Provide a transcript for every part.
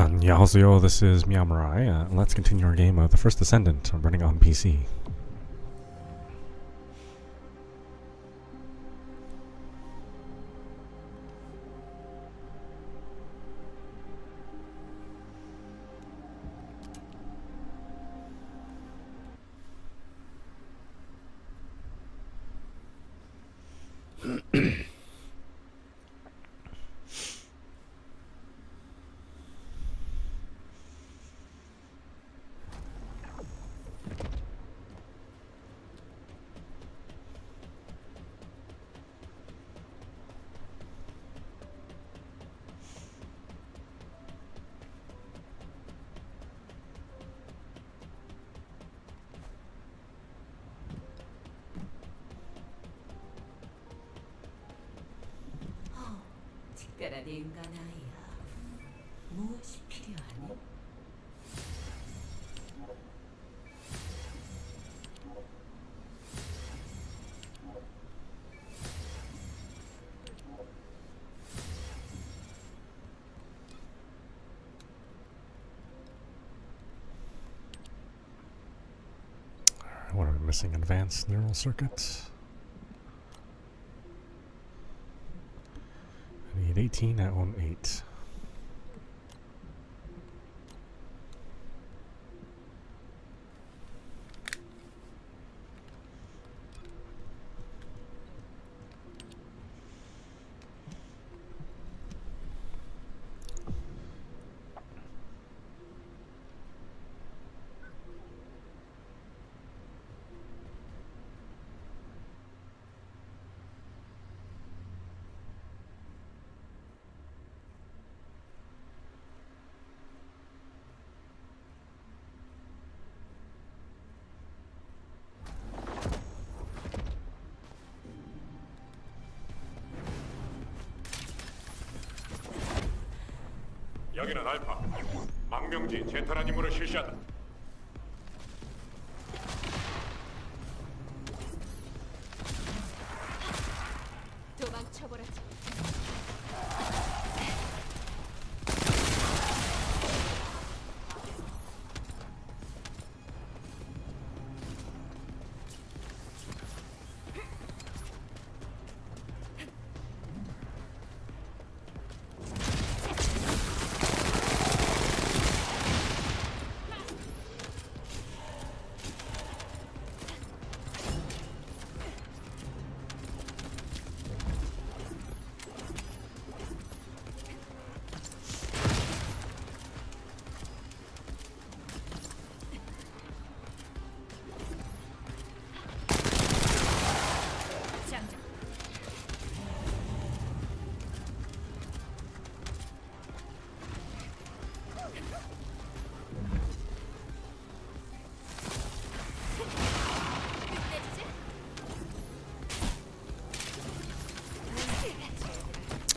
Annyeonghaseyo, this is meowmurai. Let's continue our game of the First Descendant running on PC. 특별한 인간 아이야. 무엇이 필요하니? What are we missing? Advanced neural circuits. I need 18, I own 8. 여기는 알파. 망명지 제타란 임무를 실시한다. 도망쳐보라지.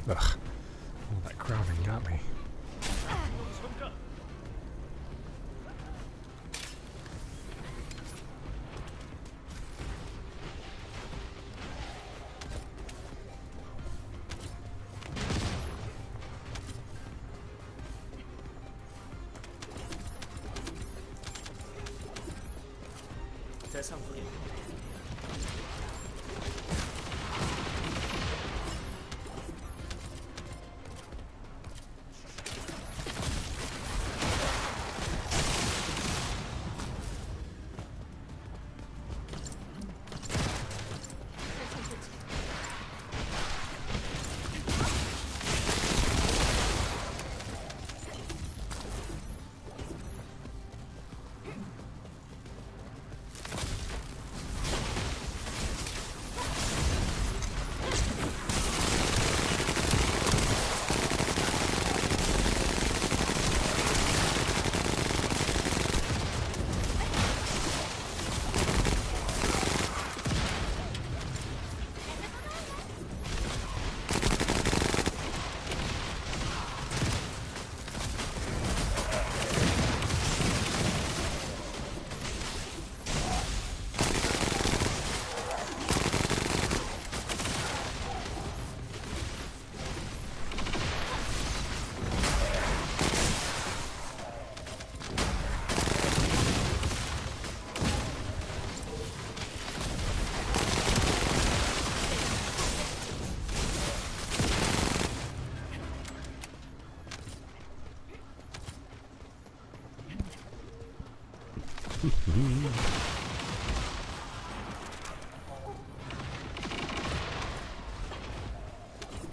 Ugh. Oh, that crowding got me. 대상 확인.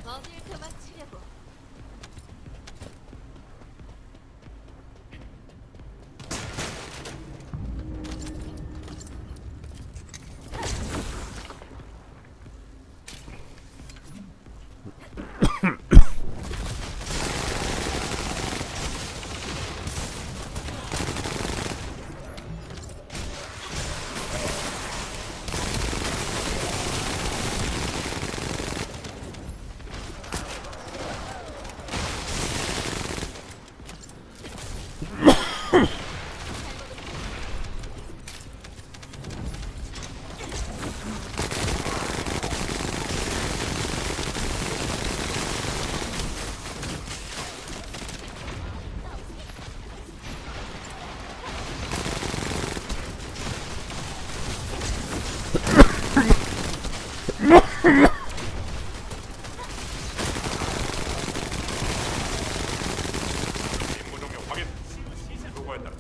어딜 도망치려고? 임무 종료 확인. 수고했다.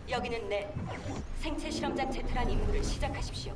여기는 내 생체 실험장 제트란 임무를 시작하십시오.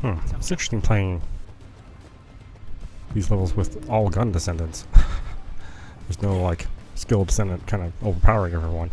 It's interesting playing these levels with all gun descendants. There's no like skill descendant kind of overpowering everyone.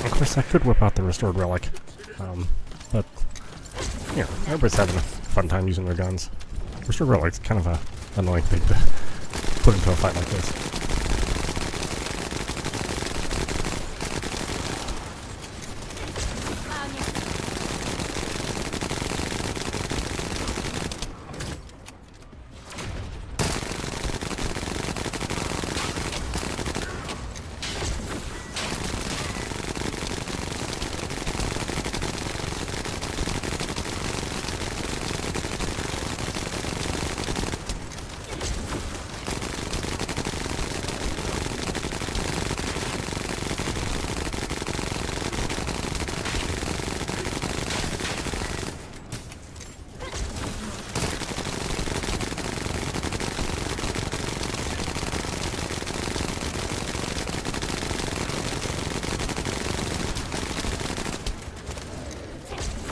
Of course, I could whip out the restored relic, but you know, everybody's having a fun time using their guns. Restored relic's kind of a annoying thing to put into a fight like this.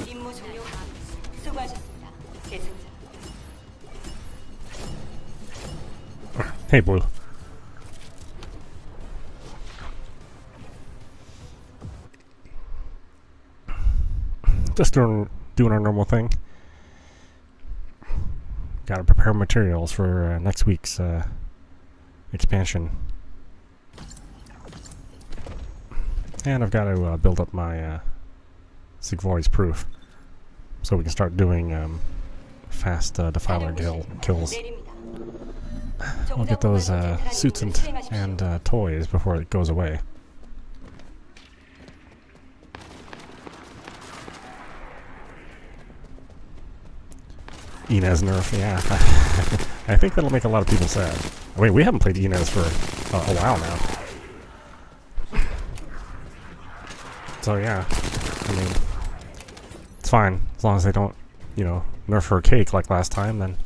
임무 종료. 수고하셨습니다. 계승자. Hey, Blue. Just doing our normal thing. Gotta prepare materials for next week's expansion. And I've got to build up my Sigvoi's proof so we can start doing fast defiler kills. I'll get those suits and toys before it goes away. Inez nerf, yeah. I think that'll make a lot of people sad. I mean, we haven't played Inez for a while now. So yeah, I mean, it's fine as long as they don't, you know, nerf her cake like last time. Then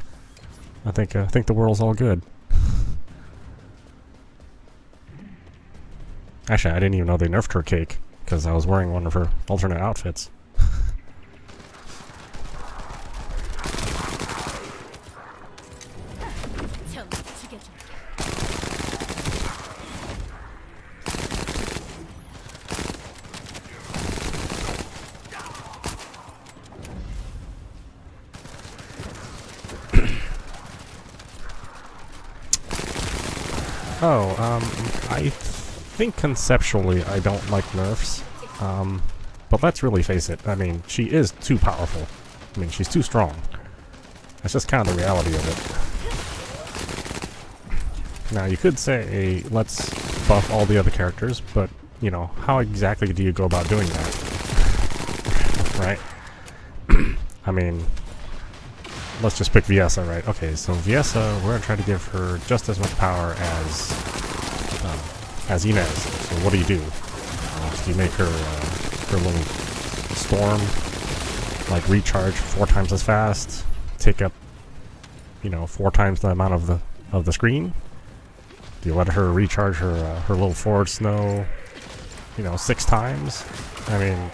I think the world's all good. Actually, I didn't even know they nerfed her cake because I was wearing one of her alternate outfits. Oh, I think conceptually I don't like nerfs, but let's really face it, I mean, she is too powerful. I mean, she's too strong. That's just kind of the reality of it. Now, you could say, let's buff all the other characters, but, you know, how exactly do you go about doing that? Right? I mean, let's just pick Viessa, right? Okay, so Viessa, we're gonna try to give her just as much power as Inez. So what do? Do you make her her little storm like recharge 4 times as fast, take up, you know, 4 times the amount of the screen? Do you let her recharge her her little forward snow, you know, 6 times? I mean.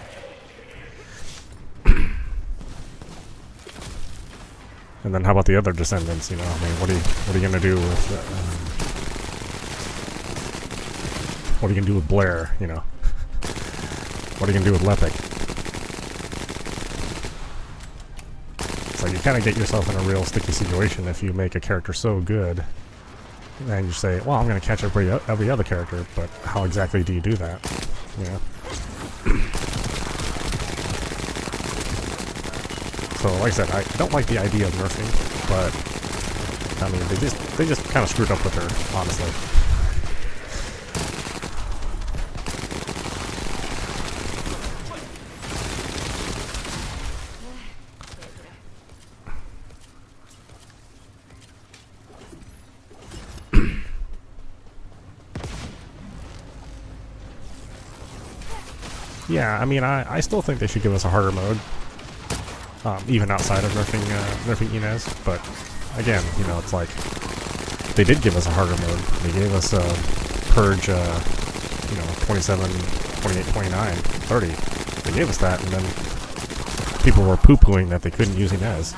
And then how about the other Descendants, you know? I mean, what are you gonna do with what are you gonna do with Blair, you know? What are you gonna do with Lepic? So you kind of get yourself in a real sticky situation if you make a character so good And you say, well, I'm going to catch every other character, but how exactly do you do that? Yeah. So, like I said, I don't like the idea of nerfing, but I mean, they just kind of screwed up with her, honestly. Yeah, I mean, I still think they should give us a harder mode, even outside of nerfing Inez. But again, you know, it's like they did give us a harder mode. They gave us purge, you know, 27, 28, 29, 30. They gave us that, and then people were poo-pooing that they couldn't use Inez.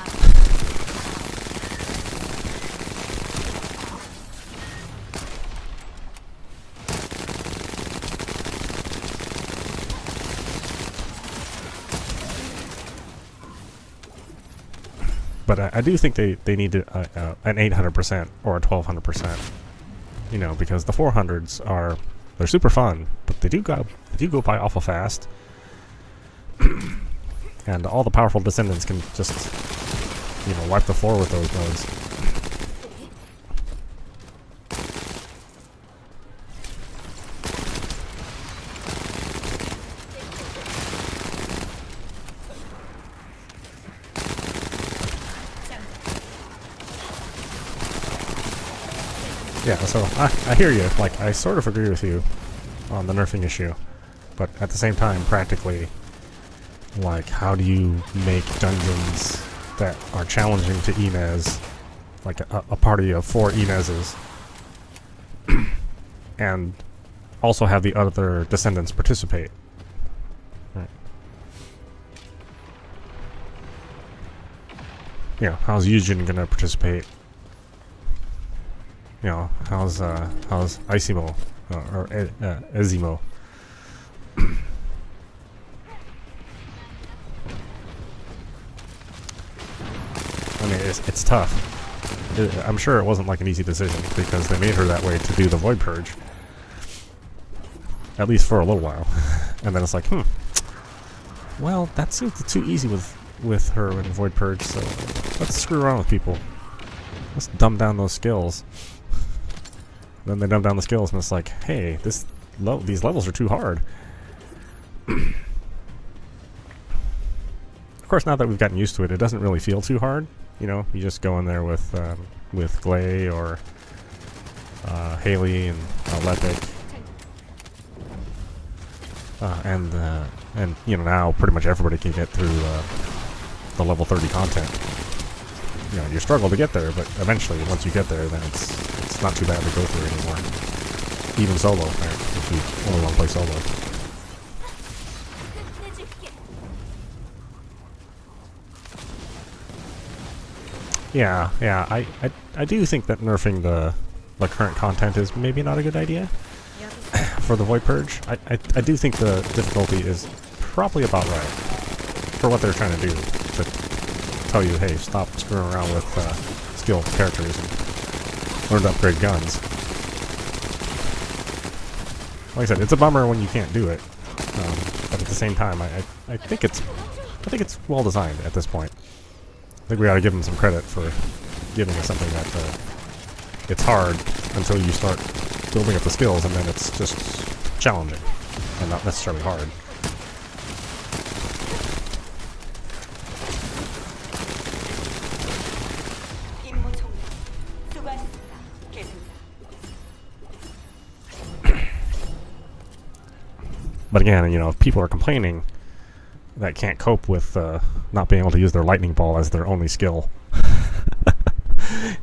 But I do think they need an 800% or a 1200%, you know, because the 400s they're super fun, but they do go by awful fast, and all the powerful Descendants can just, you know, wipe the floor with those modes. Yeah, so I hear you. Like, I sort of agree with you on the nerfing issue, but at the same time, practically, like, how do you make dungeons that are challenging to Inez, like a party of 4 Inezes, and also have the other Descendants participate? Right. Yeah, how's Yujin gonna participate? You know, how's Isimo or Ezimo? I mean, it's tough. I'm sure it wasn't like an easy decision because they made her that way to do the Void Purge, at least for a little while, and then it's like, well, that seems too easy with her in Void Purge, so let's screw around with people. Let's dumb down those skills. Then they dumb down the skills, and it's like, hey, these levels are too hard. Of course, now that we've gotten used to it, it doesn't really feel too hard. You know, you just go in there with Glay or Haley and Lepic, and you know, now pretty much everybody can get through the level 30 content. You know, you struggle to get there, but eventually, once you get there, then it's not too bad to go through anymore. Even solo, right? If you only want to play solo. Yeah, I do think that nerfing the current content is maybe not a good idea for the Void Purge. I do think the difficulty is probably about right for what they're trying to do. To tell you, hey, stop screwing around with skilled characters and learn to upgrade guns. Like I said, it's a bummer when you can't do it, but at the same time, I think it's well designed at this point. I think we ought to give them some credit for giving us something that it's hard until you start building up the skills, and then it's just challenging and not necessarily hard. But again, you know, if people are complaining that can't cope with not being able to use their lightning ball as their only skill,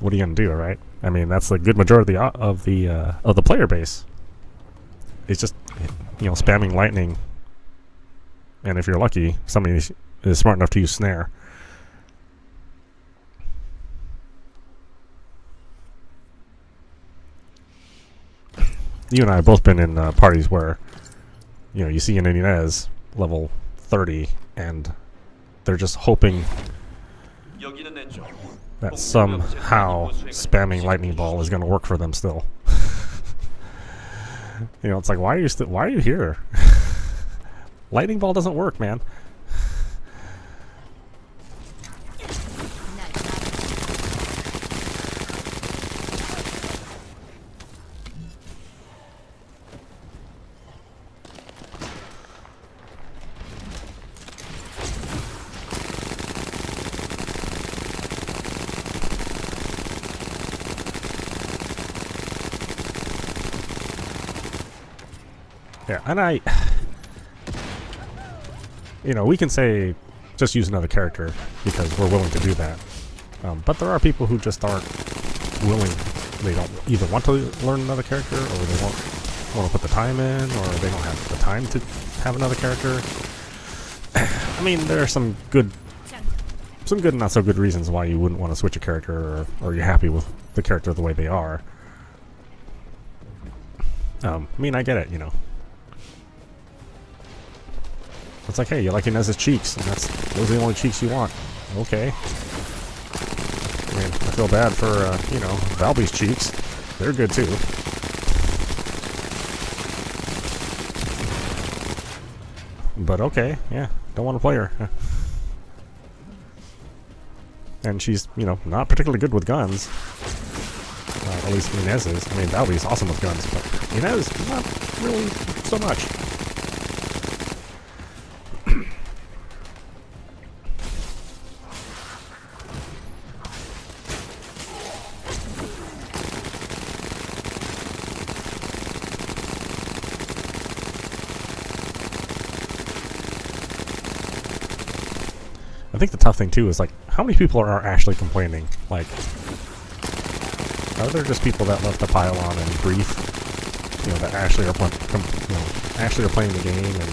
what are you gonna do, right? I mean, that's the good majority of the player base. It's just, you know, spamming lightning, and if you're lucky, somebody is smart enough to use snare. You and I have both been in parties where, you know, you see an Inez level 30, and they're just hoping that somehow spamming lightning ball is going to work for them still. You know, it's like, why are you here? Lightning ball doesn't work, man. Yeah, and you know, we can say just use another character because we're willing to do that. But there are people who just aren't willing. They don't either want to learn another character, or they won't want to put the time in, or they don't have the time to have another character. I mean, there are some good and not so good reasons why you wouldn't want to switch a character, or you're happy with the character the way they are. I mean, I get it, you know. It's like, hey, you like Inez's cheeks, and those are the only cheeks you want. Okay. I mean, I feel bad for, you know, Valby's cheeks. They're good, too. But okay, yeah, don't want to play her. And she's, you know, not particularly good with guns. At least Inez is. I mean, Valby's awesome with guns, but Inez, not really so much. I think the tough thing too is, like, how many people are actually complaining? Like, are there just people that love to pile on and grief? You know, that actually are playing the game and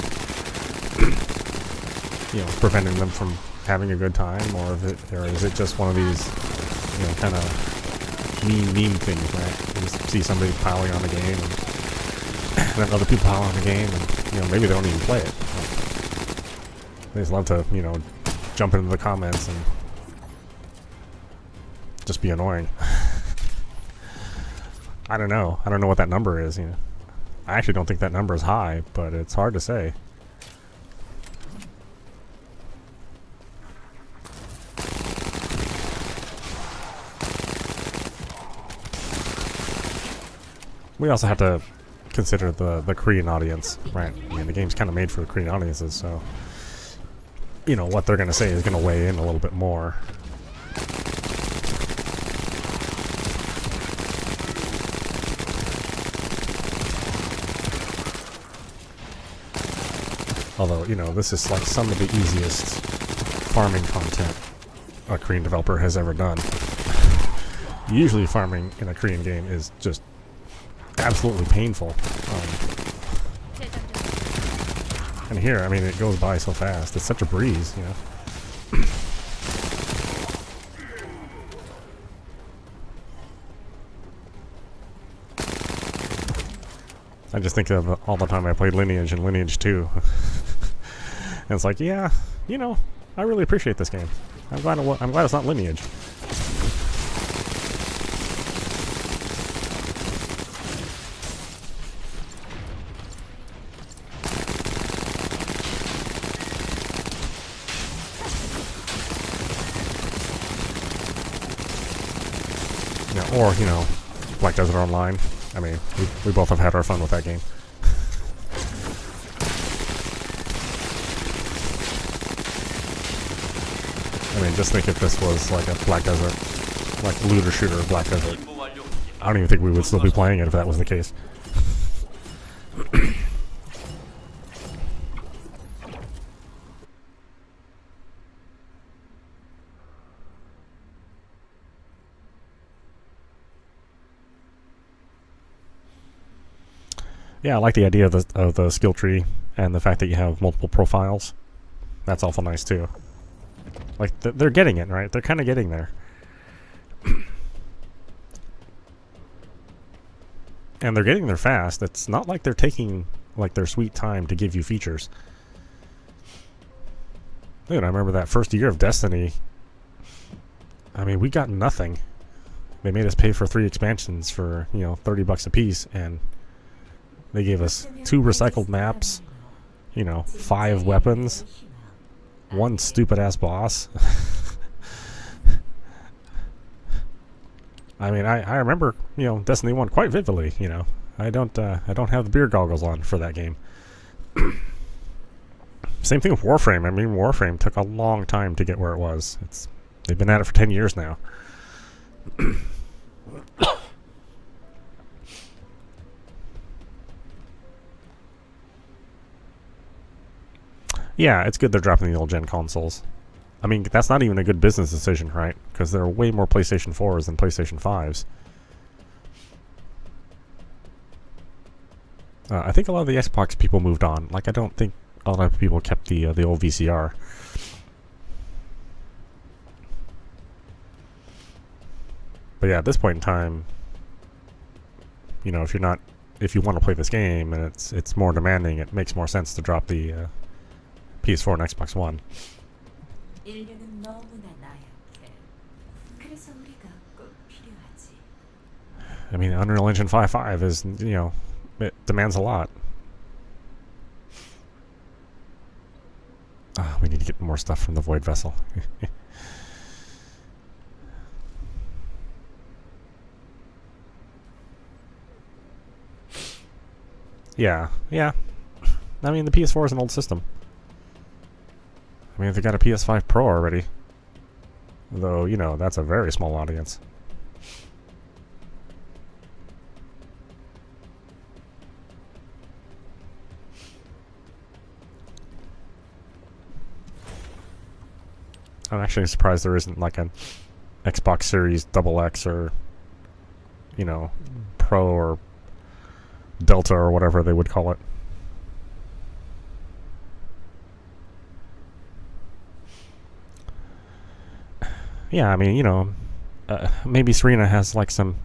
you know, preventing them from having a good time, or is it just one of these, you know, kind of meme things, right? You just see somebody piling on the game and then other people pile on the game, and you know, maybe they don't even play it. They just love to, you know, jump into the comments and just be annoying. I don't know. I don't know what that number is. You know, I actually don't think that number is high, but it's hard to say. We also have to consider the Korean audience, right? I mean, the game's kind of made for the Korean audiences, so you know, what they're going to say is going to weigh in a little bit more. Although, you know, this is like some of the easiest farming content a Korean developer has ever done. Usually farming in a Korean game is just absolutely painful. And here, I mean, it goes by so fast. It's such a breeze, you know. I just think of all the time I played Lineage and Lineage 2. And it's like, yeah, you know, I really appreciate this game. I'm glad it's not Lineage. Yeah, or, you know, Black Desert Online. I mean, we both have had our fun with that game. I mean, just think if this was like a Black Desert, like looter shooter Black Desert. I don't even think we would still be playing it if that was the case. Yeah, I like the idea of the skill tree and the fact that you have multiple profiles. That's awful nice too. Like, they're getting it, right? They're kind of getting there. And they're getting there fast. It's not like they're taking, like, their sweet time to give you features. Dude, I remember that first year of Destiny. I mean, we got nothing. They made us pay for 3 expansions for, you know, $30 a piece, and they gave us 2 recycled maps, you know, 5 weapons, 1 stupid ass boss. I mean, I remember, you know, Destiny 1 quite vividly, you know. I don't have the beer goggles on for that game. Same thing with Warframe. I mean, Warframe took a long time to get where it was. They've been at it for 10 years now. Yeah, it's good they're dropping the old gen consoles. I mean, that's not even a good business decision, right? Because there are way more PlayStation 4s than PlayStation 5s. I think a lot of the Xbox people moved on. Like, I don't think a lot of people kept the old VCR. But yeah, at this point in time, you know, if you want to play this game and it's more demanding, it makes more sense to drop the PS4 and Xbox One. 인류는 너무나 나약해. 그래서 우리가 꼭 필요하지. I mean, Unreal Engine 5.5 is, you know, it demands a lot. We need to get more stuff from the Void Vessel. Yeah. I mean, the PS4 is an old system. I mean, they got a PS5 Pro already. Though, you know, that's a very small audience. I'm actually surprised there isn't like an Xbox Series XX or, you know, Pro or Delta or whatever they would call it. Yeah, I mean, you know, maybe Serena has like some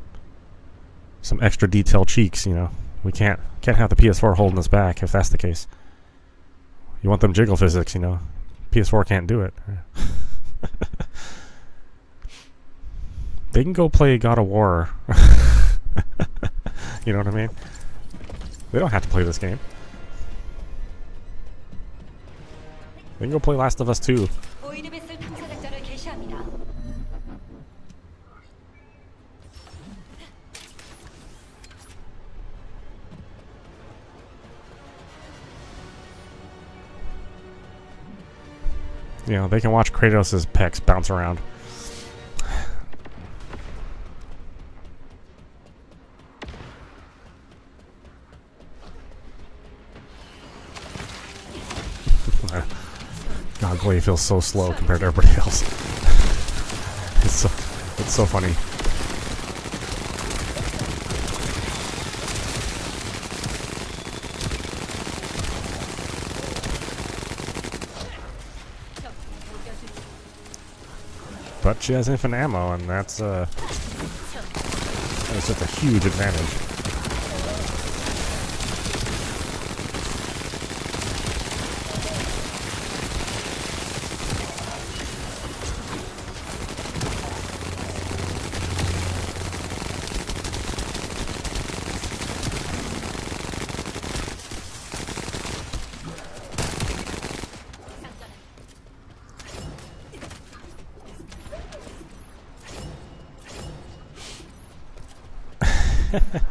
extra detailed cheeks, you know. We can't have the PS4 holding us back if that's the case. You want them jiggle physics, you know. PS4 can't do it. They can go play God of War. You know what I mean? They don't have to play this game. They can go play Last of Us 2. 보이드베슬 탐사 작전을 개시합니다. You know, they can watch Kratos' pecs bounce around. God, Glaive feels so slow compared to everybody else. It's so funny. But she has infinite ammo, and that's just a huge advantage.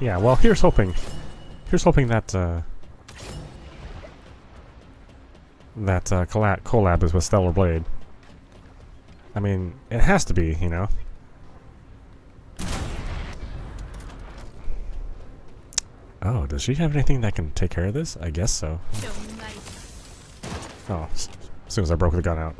Yeah, well, here's hoping that collab is with Stellar Blade. I mean, it has to be, you know. Oh, does she have anything that can take care of this? I guess so. Oh, as soon as I broke the gun out.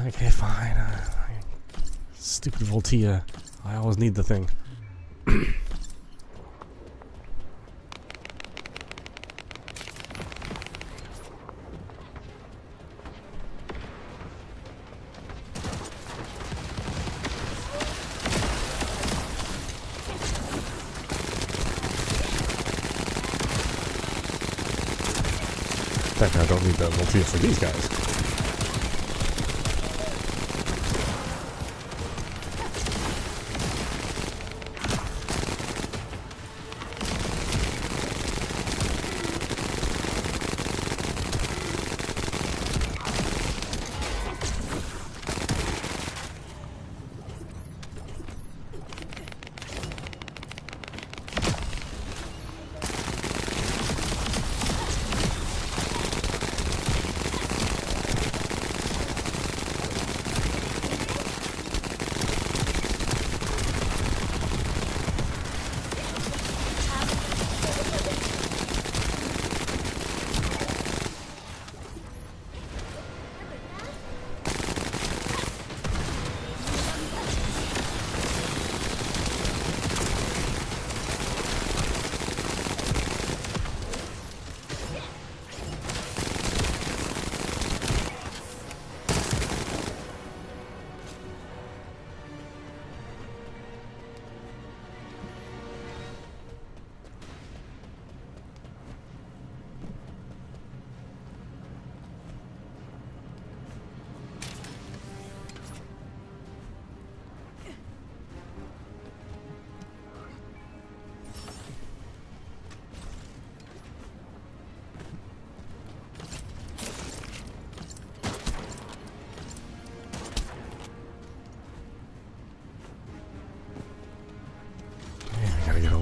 Okay, fine. Stupid Voltia. I always need the thing. Technically, I don't need the multi for these guys.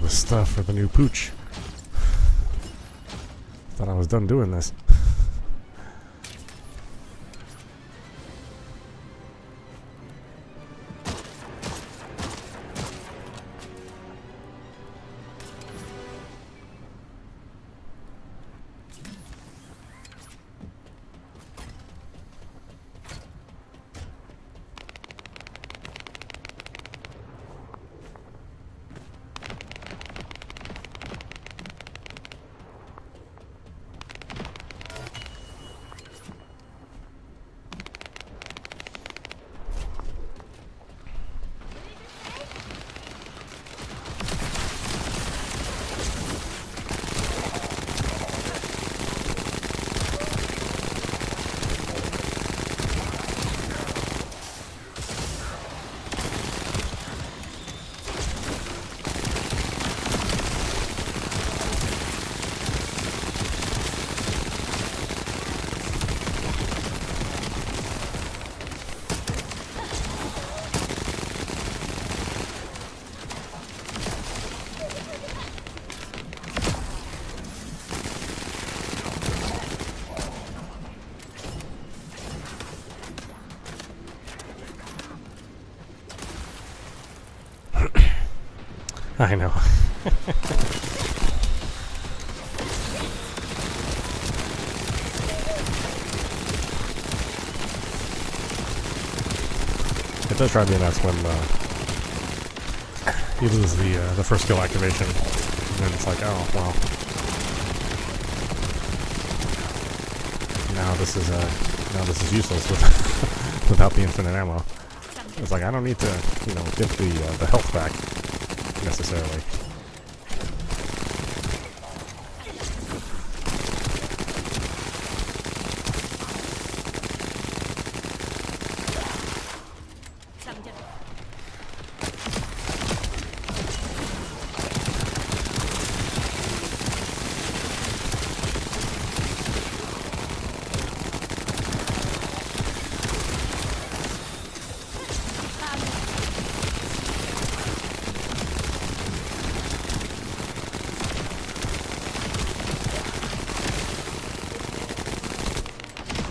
This stuff for the new pooch. Thought I was done doing this. I know. It does drive me nuts when you lose the first skill activation, and then it's like, oh well, now this is useless with without the infinite ammo. It's like I don't need to, you know, get the health back necessarily.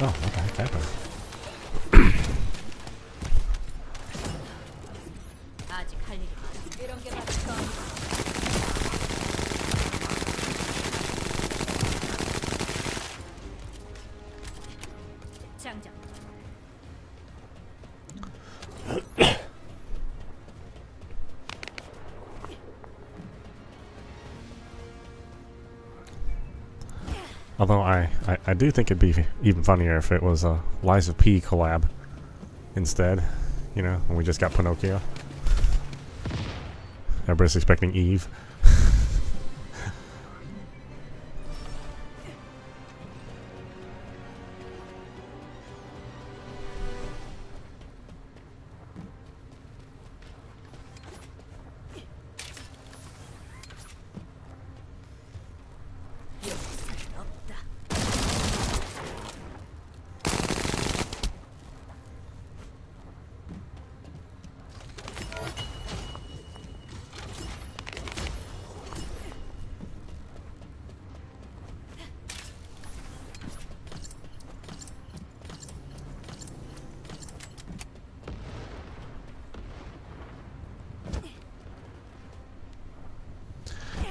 Oh, what the heck happened? 아직 할 일이 많아. 이런 게 맞을까? 장전. Although I do think it'd be even funnier if it was a Liza P collab instead, you know, when we just got Pinocchio. Everybody's expecting Eve.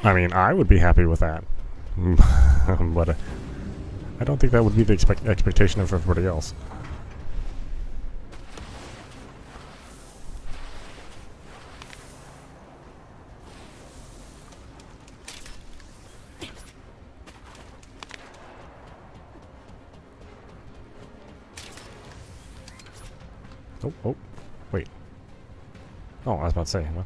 I mean, I would be happy with that. But I don't think that would be the expectation of everybody else. Oh, oh, wait. Oh, I was about to say, what?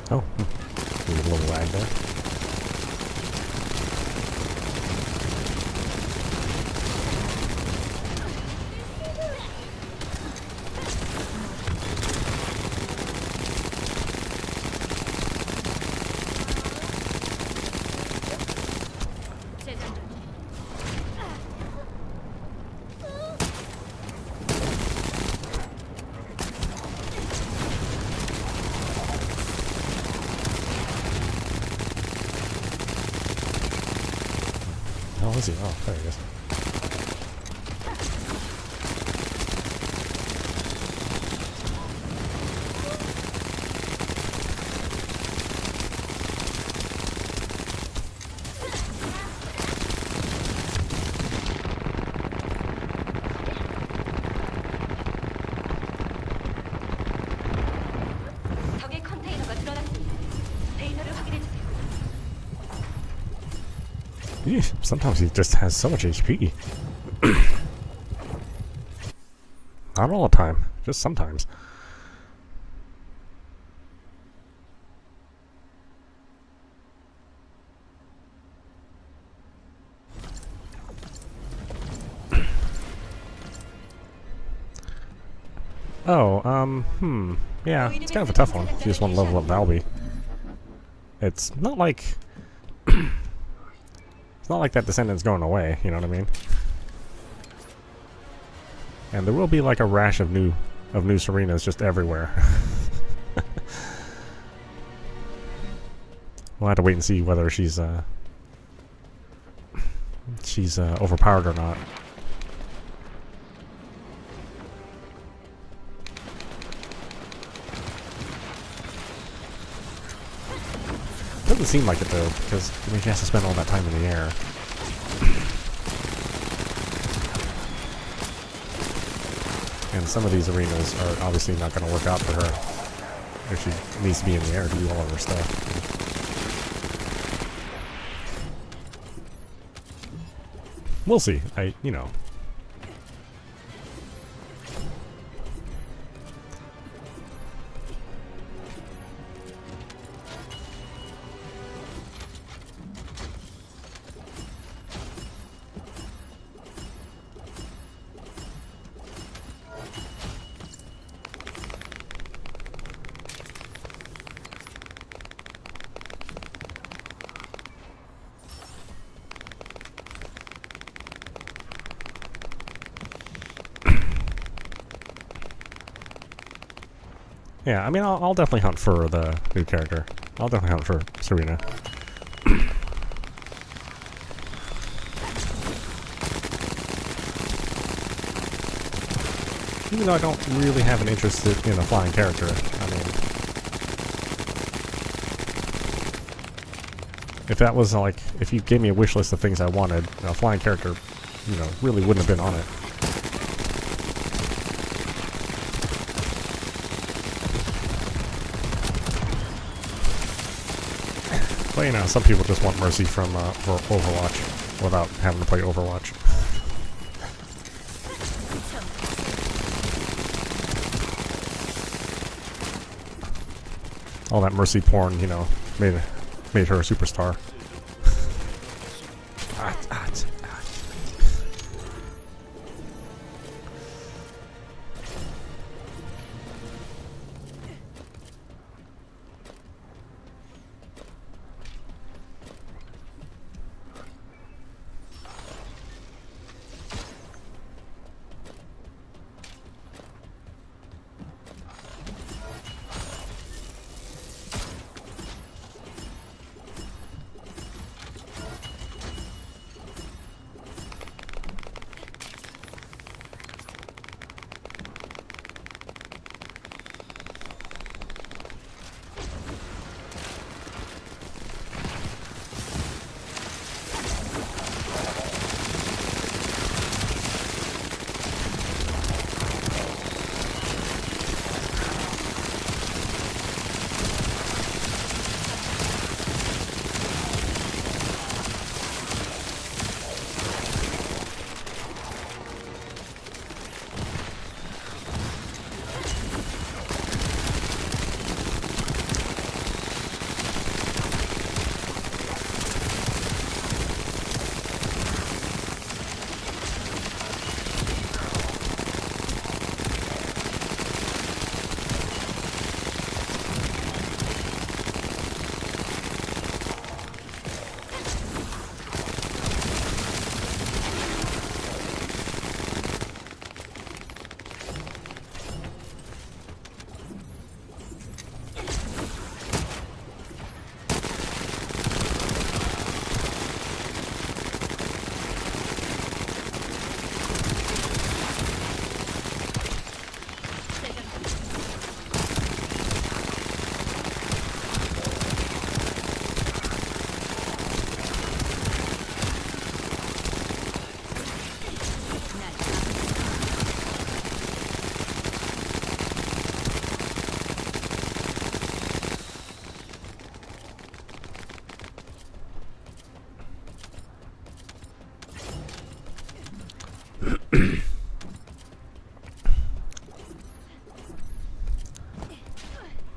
Oh, there's a little lag there. Oh, is he? Oh, there he is. 적의 컨테이너가 드러났습니다. 데이터를 확인해 주세요. Sometimes he just has so much HP. Not all the time, just sometimes. Oh, yeah, it's kind of a tough one if you just want to level up Valby. It's not like... It's not like that Descendant's going away, you know what I mean? And there will be like a rash of new Serenas just everywhere. We'll have to wait and see whether she's overpowered or not. Doesn't seem like it though, because I mean, she has to spend all that time in the air. And some of these arenas are obviously not going to work out for her if she needs to be in the air to do all of her stuff. We'll see. You know. Yeah, I mean, I'll definitely hunt for the new character. I'll definitely hunt for Serena. Even though I don't really have an interest in a flying character. I mean, if that was like, if you gave me a wish list of things I wanted, a flying character, you know, really wouldn't have been on it. But you know, some people just want Mercy from for Overwatch without having to play Overwatch. All that Mercy porn, you know, made her a superstar.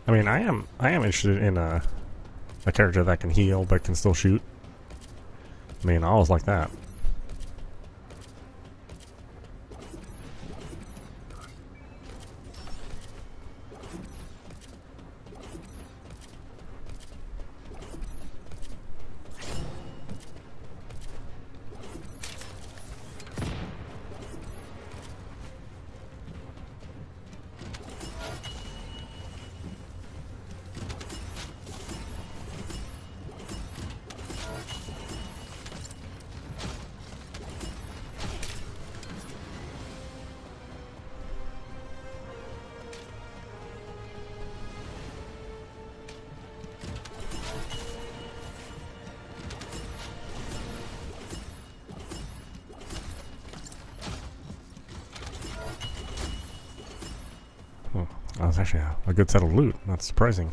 I mean, I am interested in a character that can heal but can still shoot. I mean, I always like that. That was actually a good set of loot. That's surprising.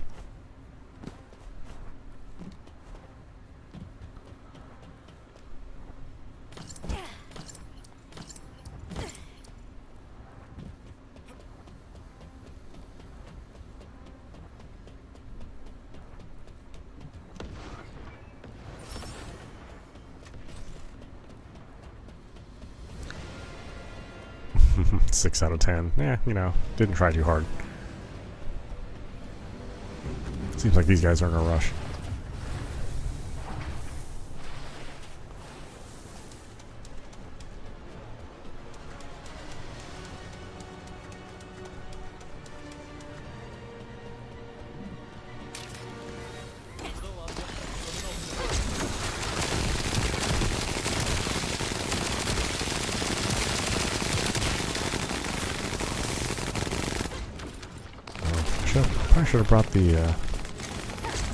Six out of 10. Yeah, you know, didn't try too hard. Seems like these guys are in a rush. Probably should have brought the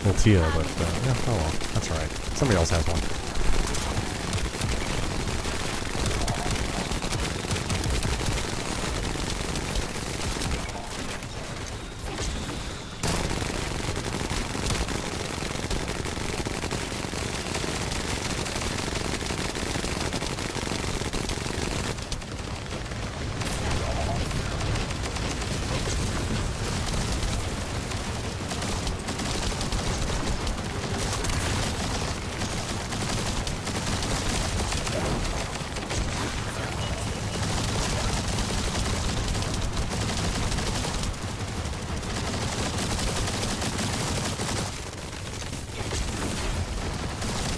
Ultia, but yeah, oh well, that's alright. Somebody else has one.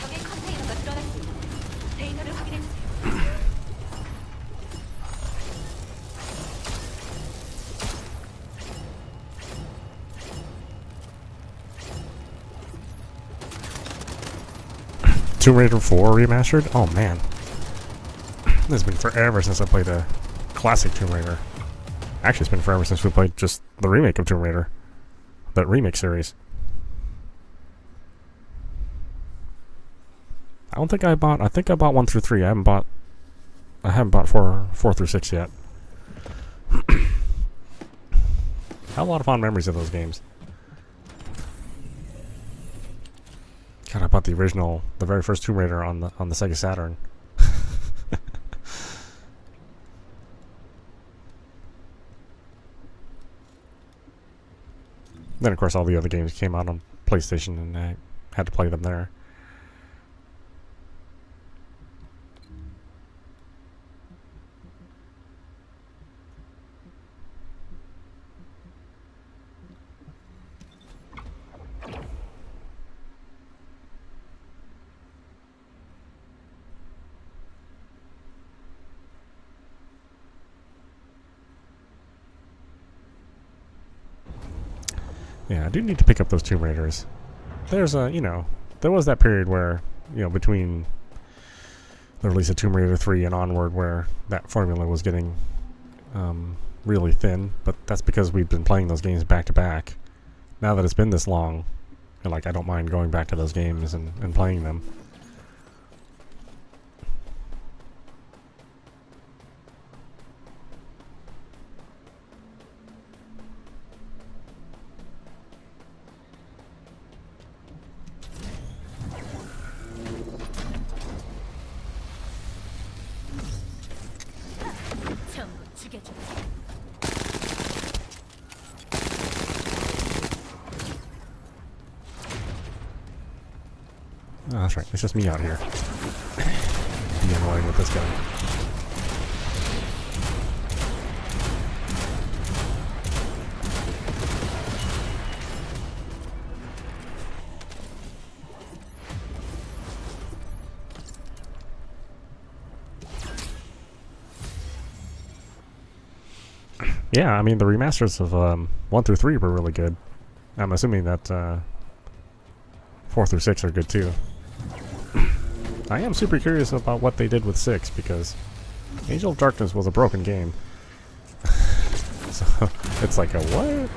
적의 컨테이너가 드러났습니다. 데이터를 확인해주세요. Tomb Raider 4 remastered? Oh man. It's been forever since I played a classic Tomb Raider. Actually, it's been forever since we played just the remake of Tomb Raider. That remake series. I think I bought 1 through 3. I haven't bought 4 through 6 yet. I have a lot of fond memories of those games. God, I bought the original, the very first Tomb Raider on the Sega Saturn. Then, of course, all the other games came out on PlayStation, and I had to play them there. Yeah, I do need to pick up those Tomb Raiders. There's there was that period where, between the release of Tomb Raider 3 and onward where that formula was getting really thin, but that's because we've been playing those games back to back. Now that it's been this long, I don't mind going back to those games and playing them. 전부 죽여줘. Oh, that's right. It's just me out here. Be annoying with this guy. Yeah, I mean, the remasters of 1 through 3 were really good. I'm assuming that 4 through 6 are good too. I am super curious about what they did with 6, because Angel of Darkness was a broken game. So it's like a what?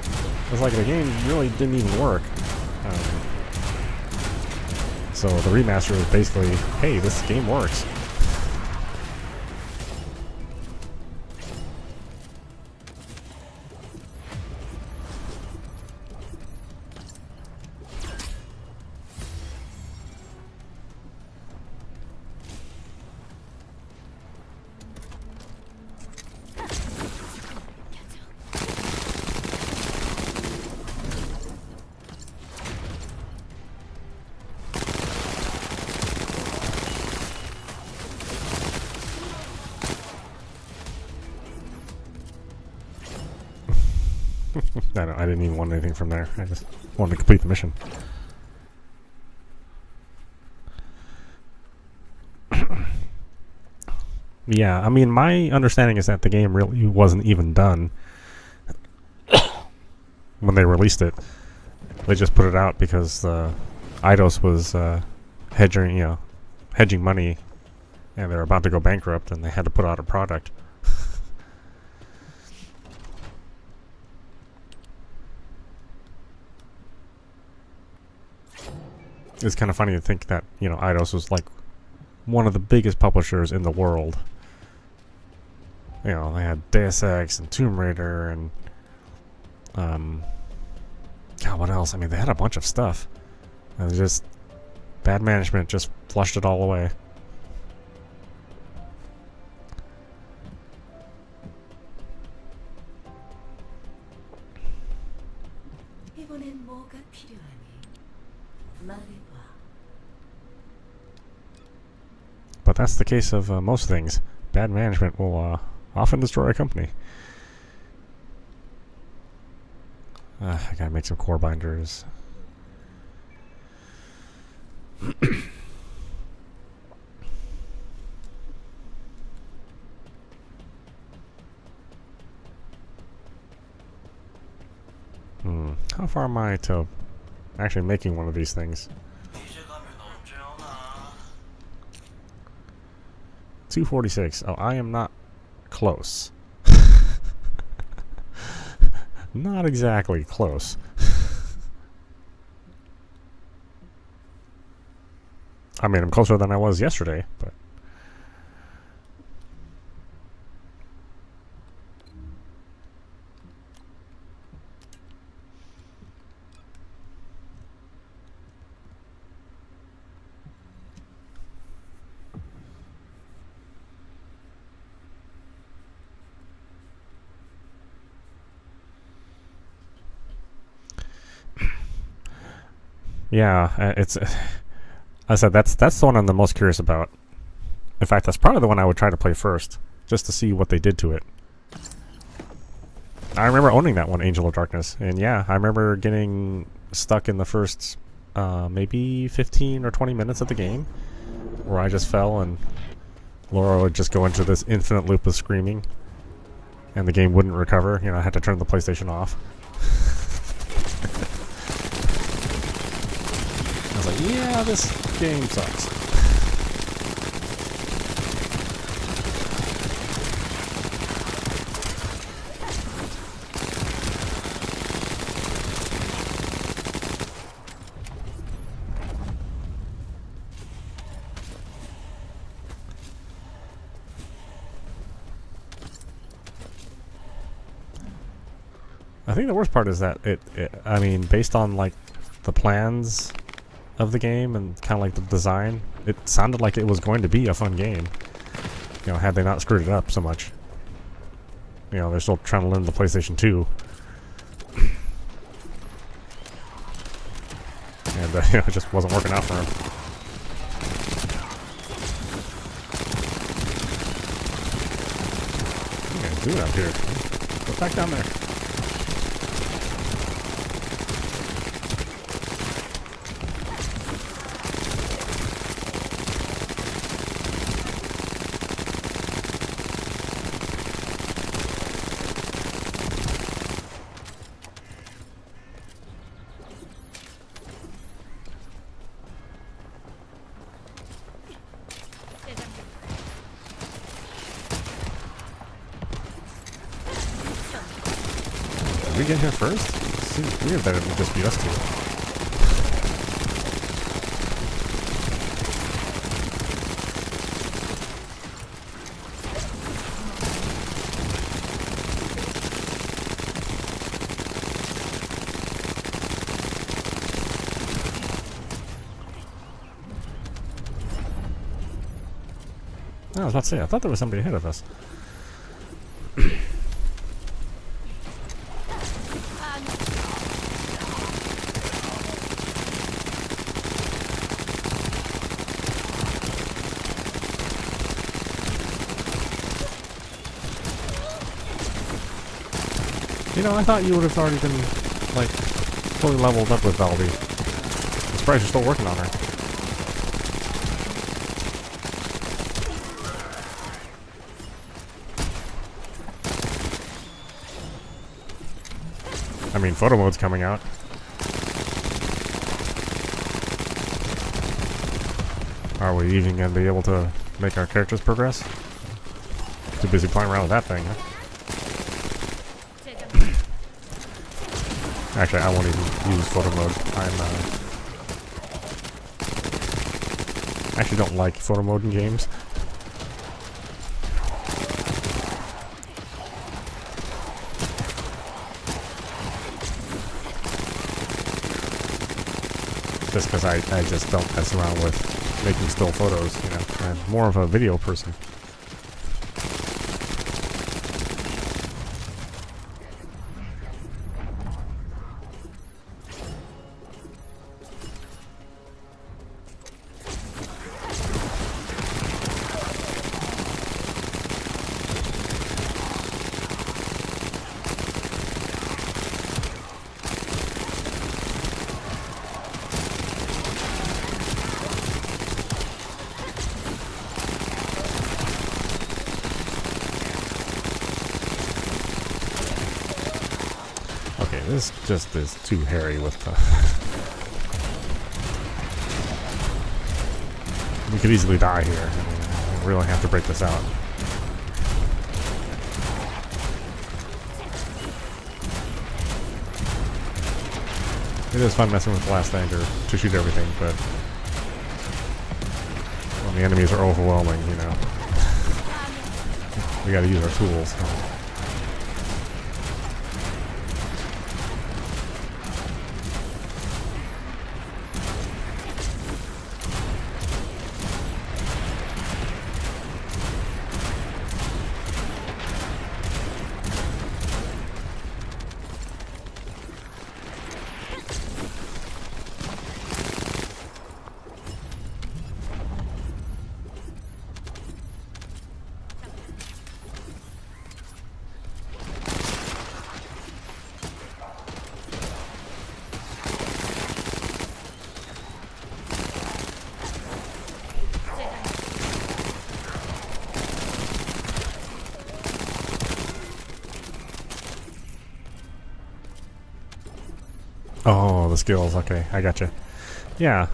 It's like the game really didn't even work. So the remaster is basically, hey, this game works. I didn't even want anything from there. I just wanted to complete the mission. Yeah, I mean, my understanding is that the game really wasn't even done when they released it. They just put it out because Eidos was hedging money, and they were about to go bankrupt, and they had to put out a product. It's kind of funny to think that, you know, Eidos was like one of the biggest publishers in the world. You know, they had Deus Ex and Tomb Raider and God, what else? I mean, they had a bunch of stuff. And just bad management just flushed it all away. 이번엔 뭐가 필요하니? 말해봐. But that's the case of most things. Bad management will often destroy a company. I gotta make some core binders. How far am I to actually making one of these things? 246. Oh, I am not close. Not exactly close. I mean, I'm closer than I was yesterday, but... Yeah, it's... I said that's the one I'm the most curious about. In fact, that's probably the one I would try to play first, just to see what they did to it. I remember owning that one, Angel of Darkness, and yeah, I remember getting stuck in the first maybe 15 or 20 minutes of the game, where I just fell and Laura would just go into this infinite loop of screaming, and the game wouldn't recover. You know, I had to turn the PlayStation off. I was like, yeah, this game sucks. I think the worst part is that I mean, based on like the plans of the game and kind of like the design, it sounded like it was going to be a fun game. You know, had they not screwed it up so much. You know, they're still trying to learn the PlayStation 2. And, you know, it just wasn't working out for them. What are you gonna do out here? Go back down there. Did we get here first? It seems weird that it would just be us two. I was about to say, I thought there was somebody ahead of us. You know, I thought you would have already been, like, fully leveled up with Valby. I'm surprised you're still working on her. I mean, photo mode's coming out. Are we even going to be able to make our characters progress? Too busy playing around with that thing, huh? Actually, I won't even use photo mode. I actually don't like photo mode in games. Just because I just don't mess around with making still photos, you know. I'm more of a video person. Okay, this just is too hairy with the... We could easily die here. I mean, we really have to break this out. It is fun messing with the last anger to shoot everything, but when the enemies are overwhelming, you know, we gotta use our tools. Oh, the skills. Okay, I gotcha. Yeah,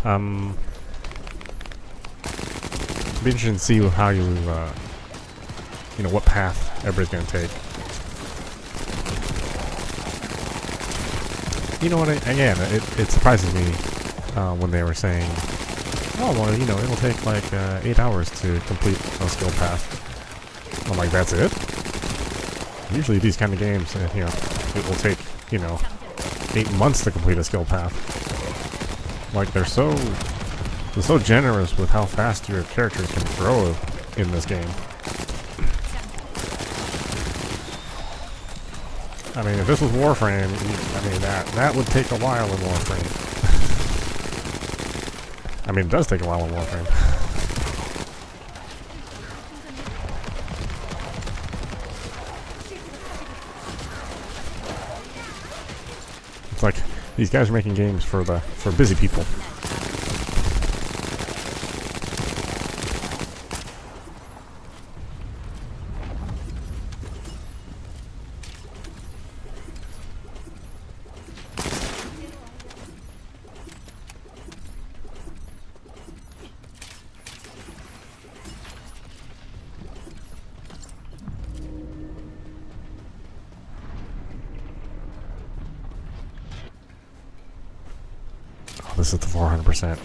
be interesting to see how you, you know, what path everybody's gonna take. You know what? Again, it surprises me when they were saying, "Oh, well, you know, it'll take like 8 hours to complete a skill path." I'm like, "That's it?" Usually, these kind of games, you know, it will take, you know, 8 months to complete a skill path. Like, they're so generous with how fast your character can grow in this game. I mean, if this was Warframe, I mean, that would take a while in Warframe. I mean, it does take a while in Warframe. It's like these guys are making games for busy people. This is the 400%.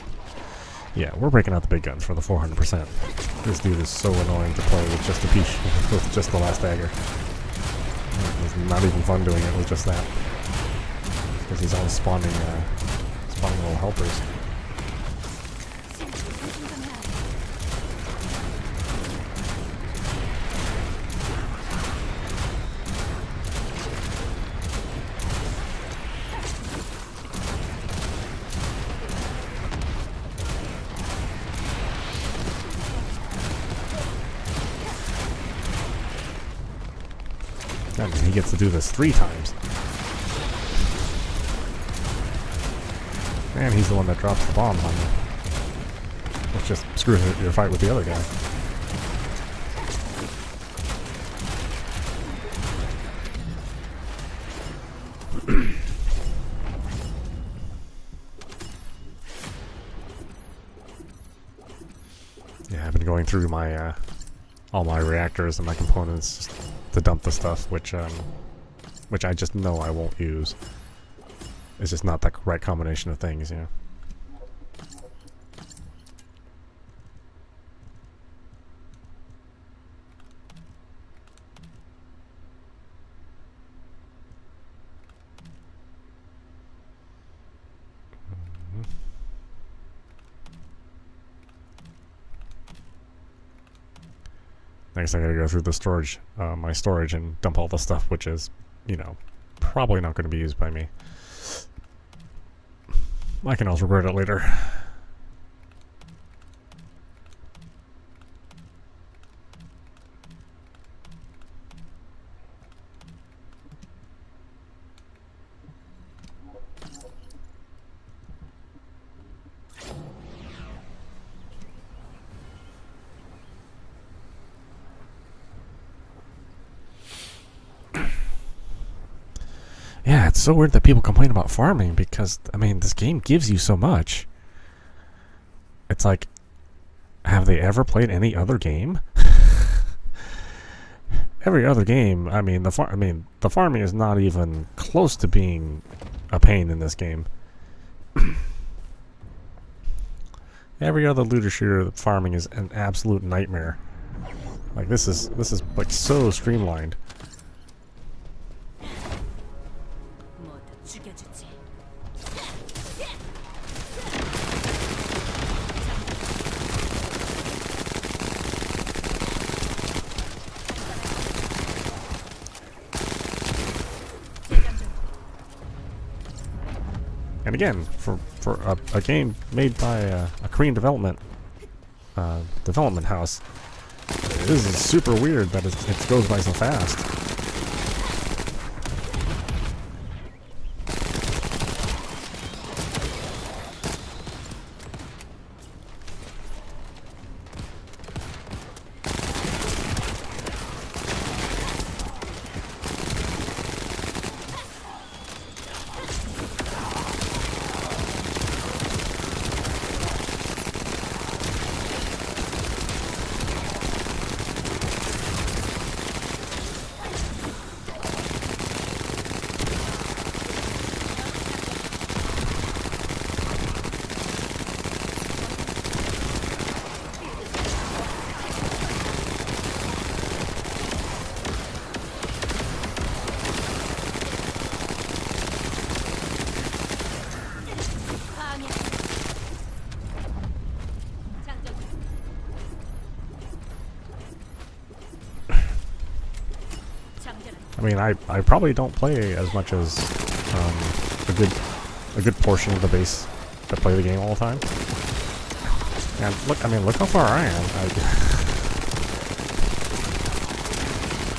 Yeah, we're breaking out the big guns for the 400%. This dude is so annoying to play with just a piece, with just the last dagger. It's not even fun doing it with just that. Because he's always spawning little helpers. I mean, he gets to do this 3 times. And he's the one that drops the bombs on you. Which just screws your fight with the other guy. Yeah, I've been going through my all my reactors and my components to dump the stuff, which I just know I won't use. It's just not the right combination of things, you know. Next, I gotta go through the storage, my storage, and dump all the stuff, which is, you know, probably not going to be used by me. I can also regret it later. Yeah, it's so weird that people complain about farming because, I mean, this game gives you so much. It's like, have they ever played any other game? Every other game, I mean, the farming is not even close to being a pain in this game. Every other looter shooter, the farming is an absolute nightmare. Like this is like so streamlined. And again, for a game made by a Korean development house, this is super weird that it goes by so fast. I mean, I probably don't play as much as a good portion of the base that play the game all the time. And look, I mean, look how far I am.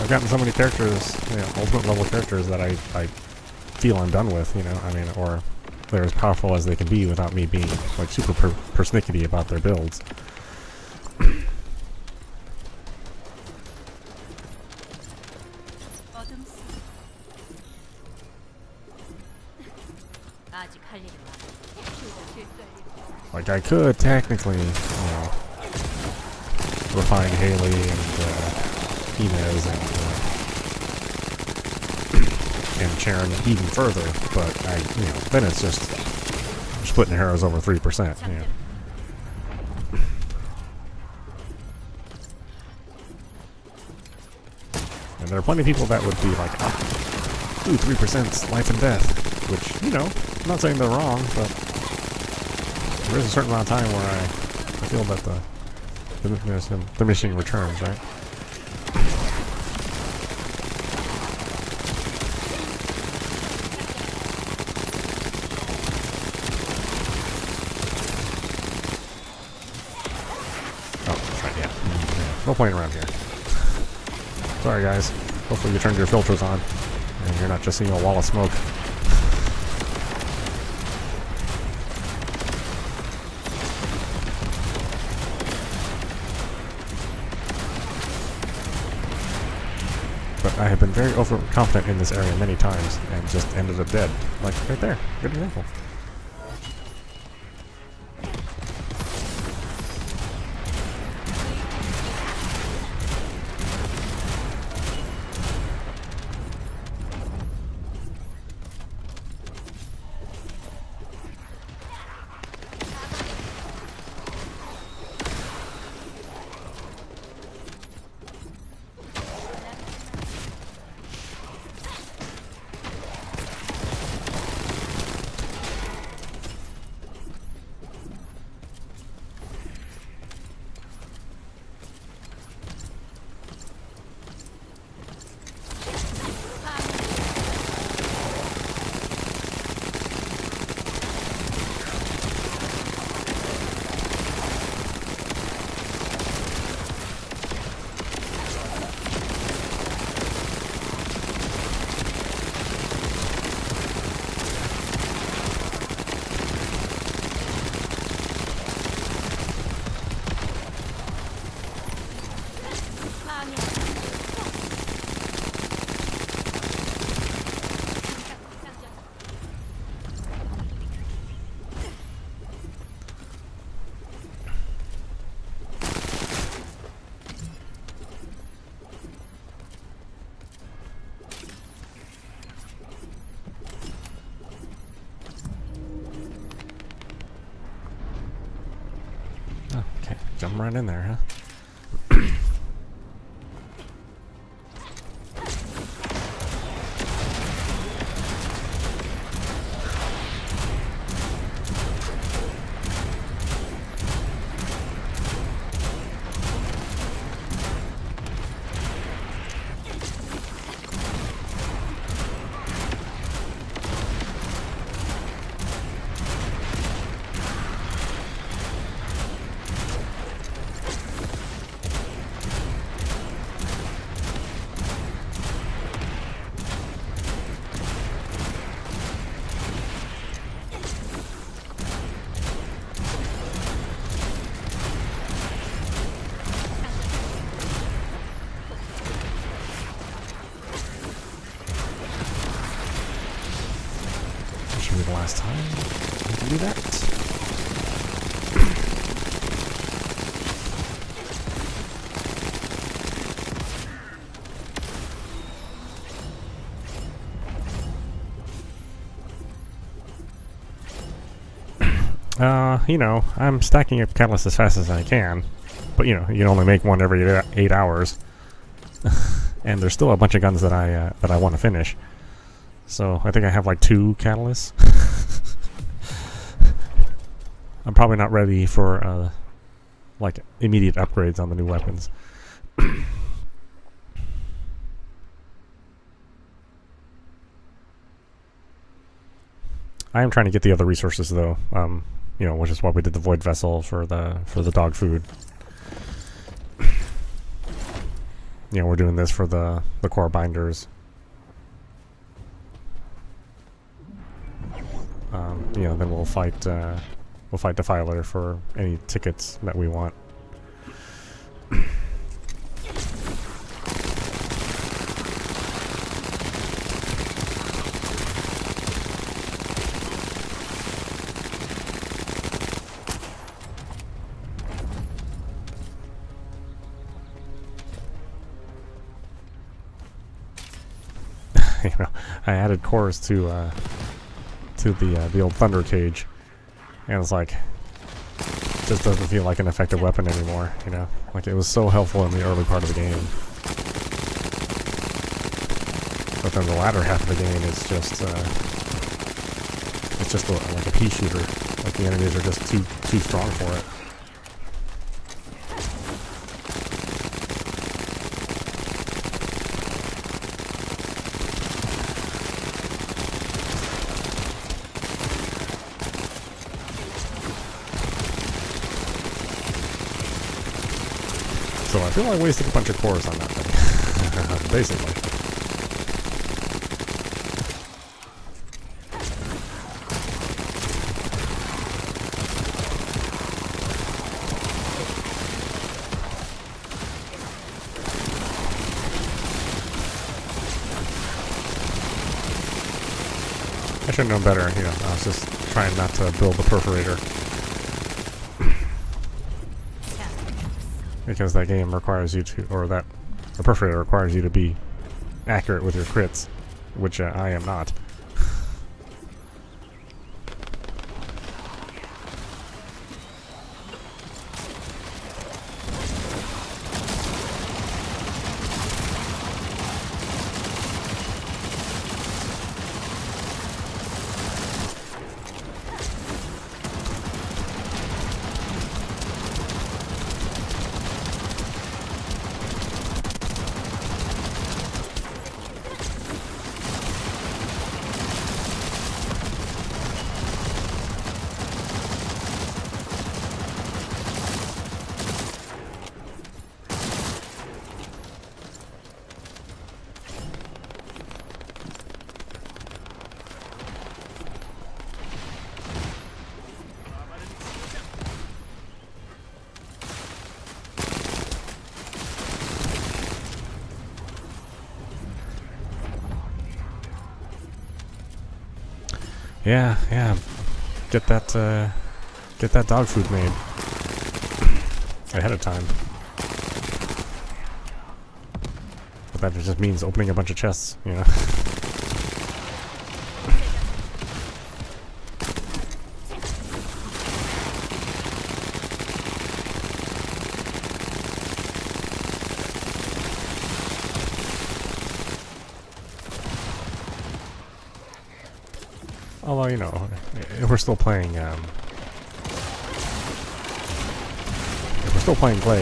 I've gotten so many characters, you know, ultimate level characters that I feel I'm done with, you know. I mean, or they're as powerful as they can be without me being like super persnickety about their builds. Like, I could technically, you know, refine Haley and Inez and Sharon even further, but you know, then it's just splitting hairs over 3%, you know. And there are plenty of people that would be like, ooh, 3%'s life and death, which, you know, I'm not saying they're wrong, but there is a certain amount of time where I feel that the diminishing returns, right? Oh, that's right, yeah. No point around here. Sorry, guys. Hopefully you turned your filters on and you're not just seeing a wall of smoke. But I have been very overconfident in this area many times and just ended up dead. Like, right there. Good example. Jump right in there, huh? Should be the last time we can do that. You know, I'm stacking up catalyst as fast as I can, but you know, you can only make one every 8 hours, and there's still a bunch of guns that I want to finish. So I think I have like 2 catalysts. I'm probably not ready for like immediate upgrades on the new weapons. I am trying to get the other resources though. You know, which is why we did the void vessel for the dog food. You know, we're doing this for the core binders. You know, then we'll fight Defiler for any tickets that we want. You know, I added cores to the old Thunder Cage, and it's like, it just doesn't feel like an effective weapon anymore, you know? Like, it was so helpful in the early part of the game. But then the latter half of the game is just, it's just like a pea shooter. Like, the enemies are just too strong for it. So I feel like I wasted a bunch of cores on that thing, basically. I should have known better, you know, I was just trying not to build the perforator. Because that game requires you to, or that the perforator requires you to be accurate with your crits, which I am not. Yeah. Get that dog food made ahead of time. But that just means opening a bunch of chests, you know. Although, you know, if we're still playing, Glade,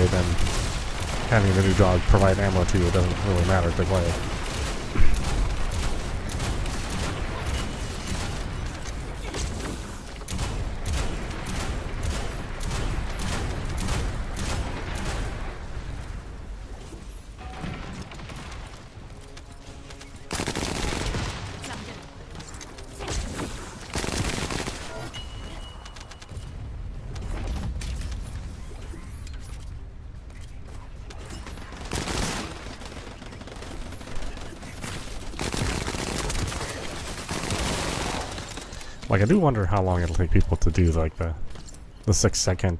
then having the new dog provide ammo to you doesn't really matter to Glade. Like, I do wonder how long it'll take people to do, like, the 6-second,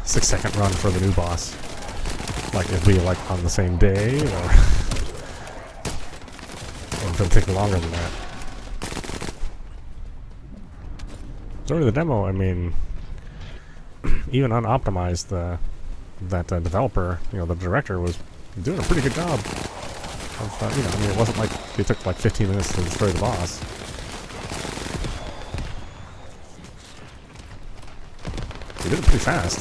6-second run for the new boss. Like, it'll be, like, on the same day, or if it'll take longer than that. During the demo, I mean, even unoptimized, that developer, you know, the director was doing a pretty good job. You know, I mean, it wasn't like it took like 15 minutes to destroy the boss. They did it pretty fast.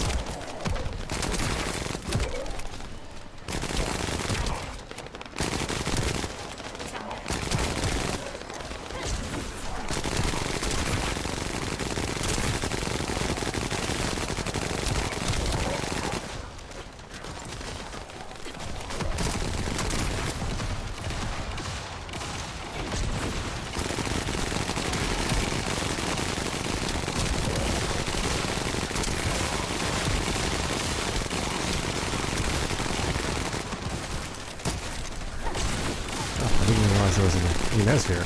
I didn't even realize there was an Inez here.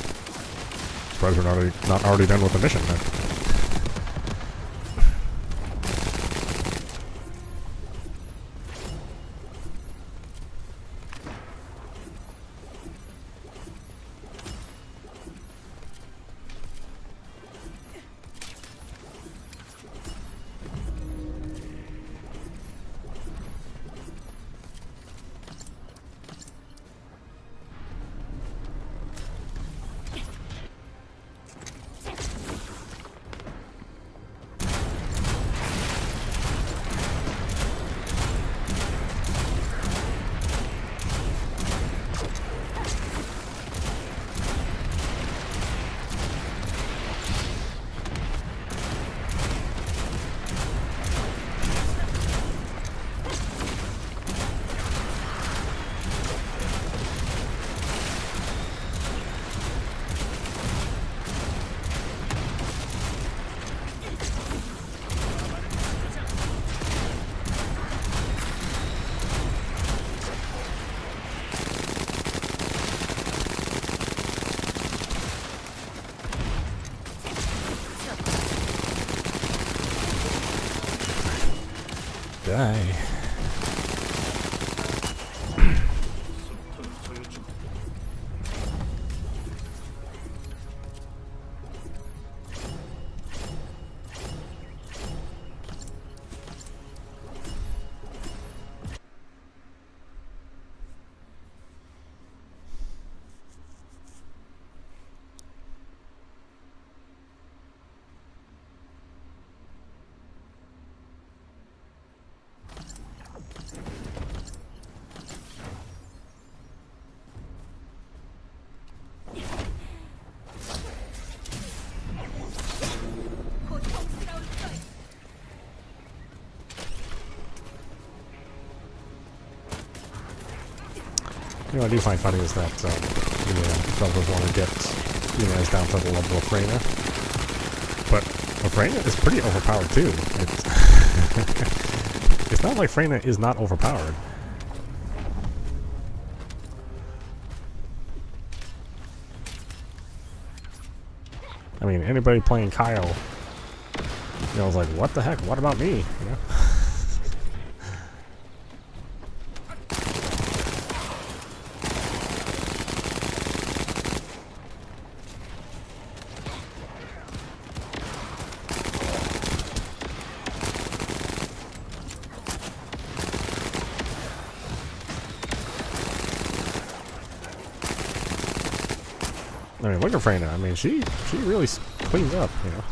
Surprised we're not already done with the mission then. Die. You know, I do find funny is that the developers want to get Inez down to the level of Freyna, but Freyna is pretty overpowered too. It's not like Freyna is not overpowered. I mean, anybody playing Kyle, you know, was like, what the heck? What about me? You know. I mean, mean, look at Freyna. I mean, she really cleans up, you know.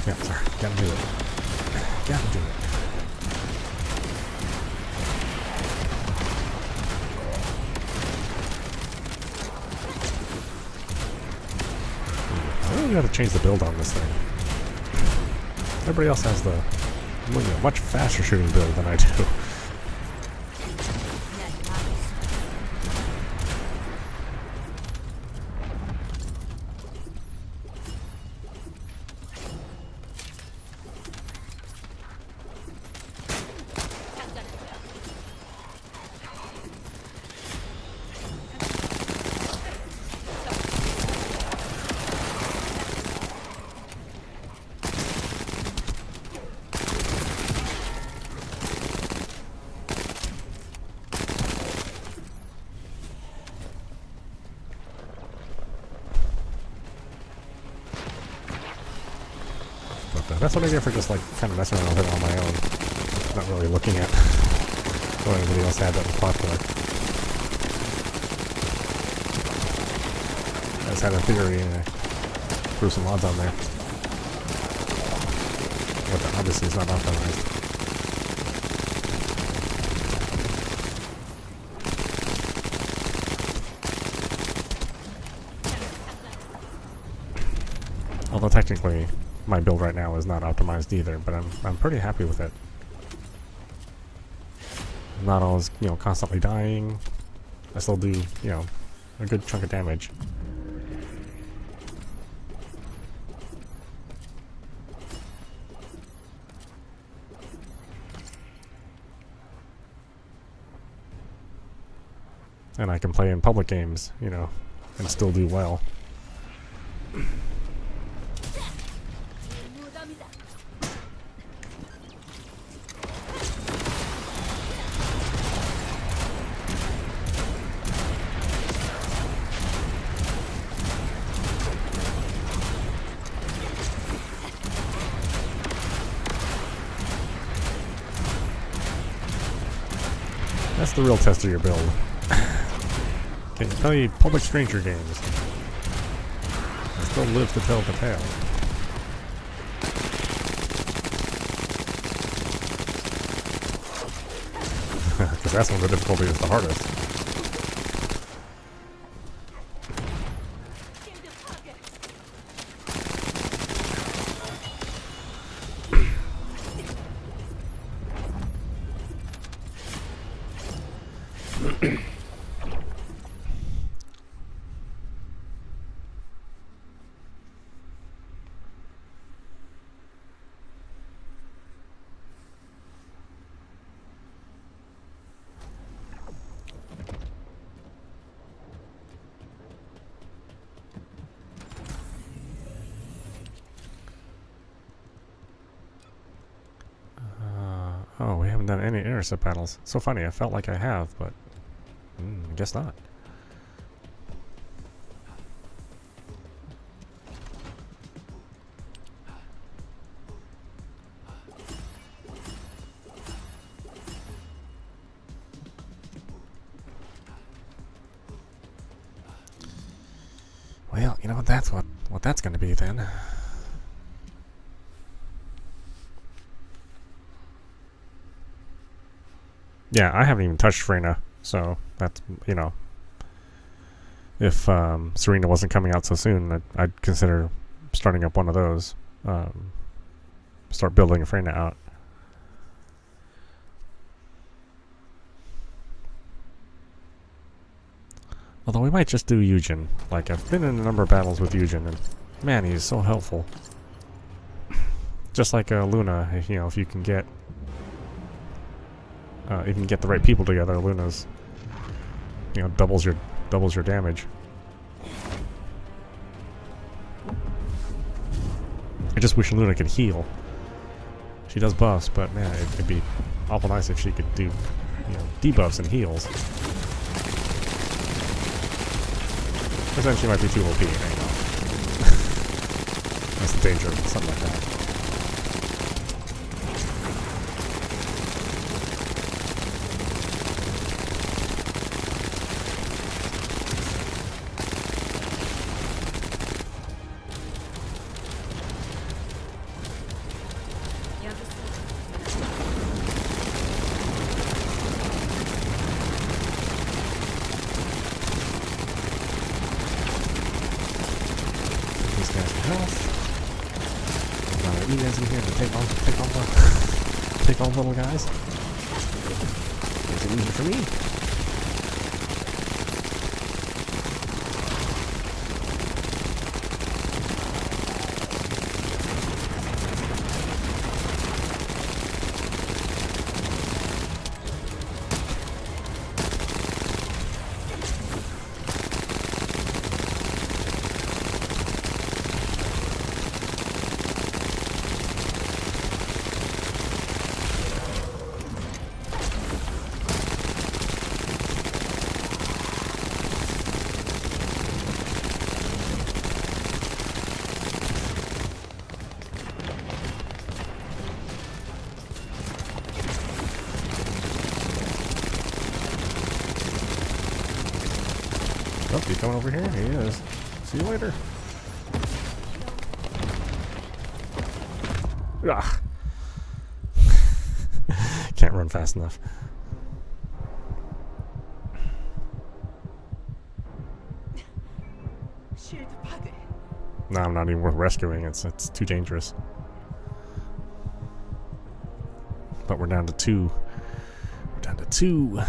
Yeah, sorry. Gotta do it. Gotta do it. I really gotta change the build on this thing. Everybody else has the much faster shooting build than I do. That's what I get for just like kind of messing around with it on my own. Not really looking at what anybody else had that was popular. I just had a theory and I threw some mods on there. But obviously it's not optimized. Although technically my build right now is not optimized either, but I'm pretty happy with it. I'm not always, you know, constantly dying. I still do, you know, a good chunk of damage. And I can play in public games, you know, and still do well. That's the real test of your build. Can you play public stranger games and still live to tell the tale? Because that's when the difficulty is the hardest. Oh, we haven't done any intercept battles. So funny, I felt like I have, but I guess not. Well, you know that's what that's going to be then. Yeah, I haven't even touched Freyna, so that's, you know, if Serena wasn't coming out so soon, I'd consider starting up one of those. Start building Freyna out. Although we might just do Eugen. Like, I've been in a number of battles with Eugen, and man, he's so helpful. Just like Luna, you know, if you can get the right people together, Luna's, you know, doubles your damage. I just wish Luna could heal. She does buffs, but man, it'd be awful nice if she could do, you know, debuffs and heals. Because then she might be too OP, you know. That's the danger of something like that. You guys in here to take all the little guys. Makes it easy for me. Oh, he's coming over here? He is. See you later. Ah. Can't run fast enough. No, I'm not even worth rescuing. It's too dangerous. But we're down to 2. We're down to 2.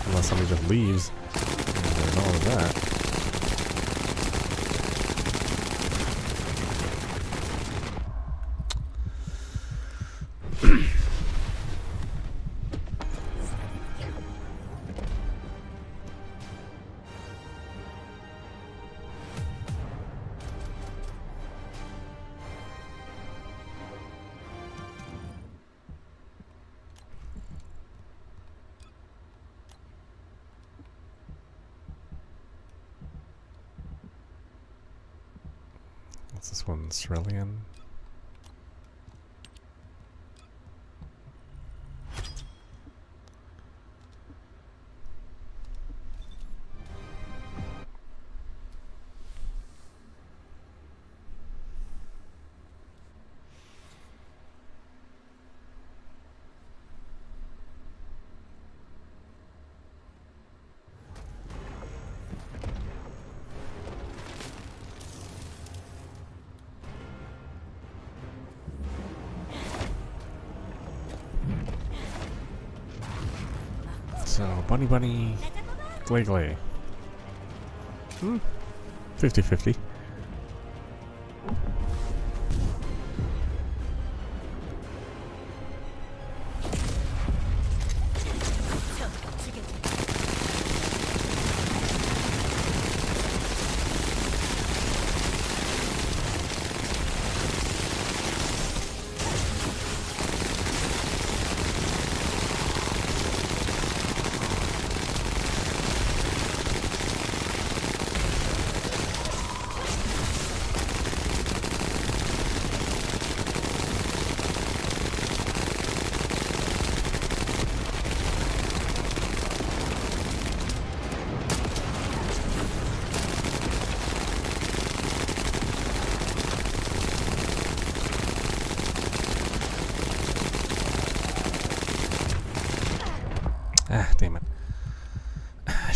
Unless somebody just leaves. And all of that. What's this one? Cerulean? So, Bunny, Glay. 50-50.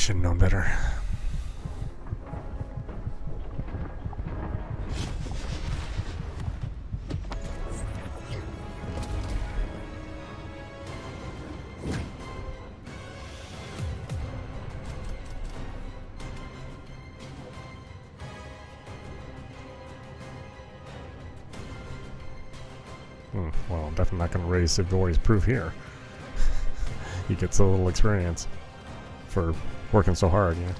should have known better. Well, I'm definitely not going to raise Sigori's proof here. He gets a little experience for working so hard, you know.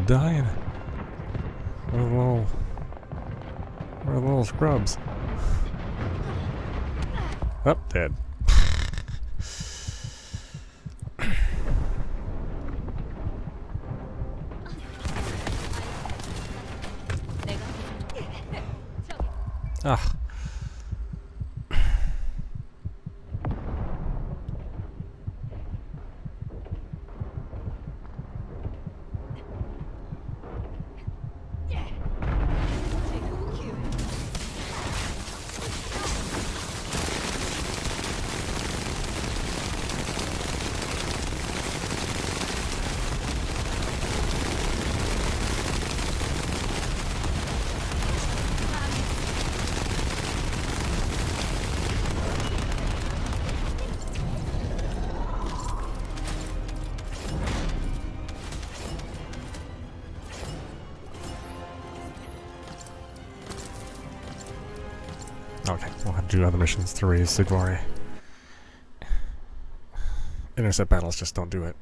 Dying. We're little scrubs. Oh, dead. Ah. Okay, we'll have to do other missions to raise Sigori. Intercept battles just don't do it.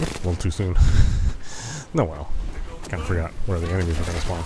A little too soon. No, well. Kinda forgot where the enemies are gonna spawn.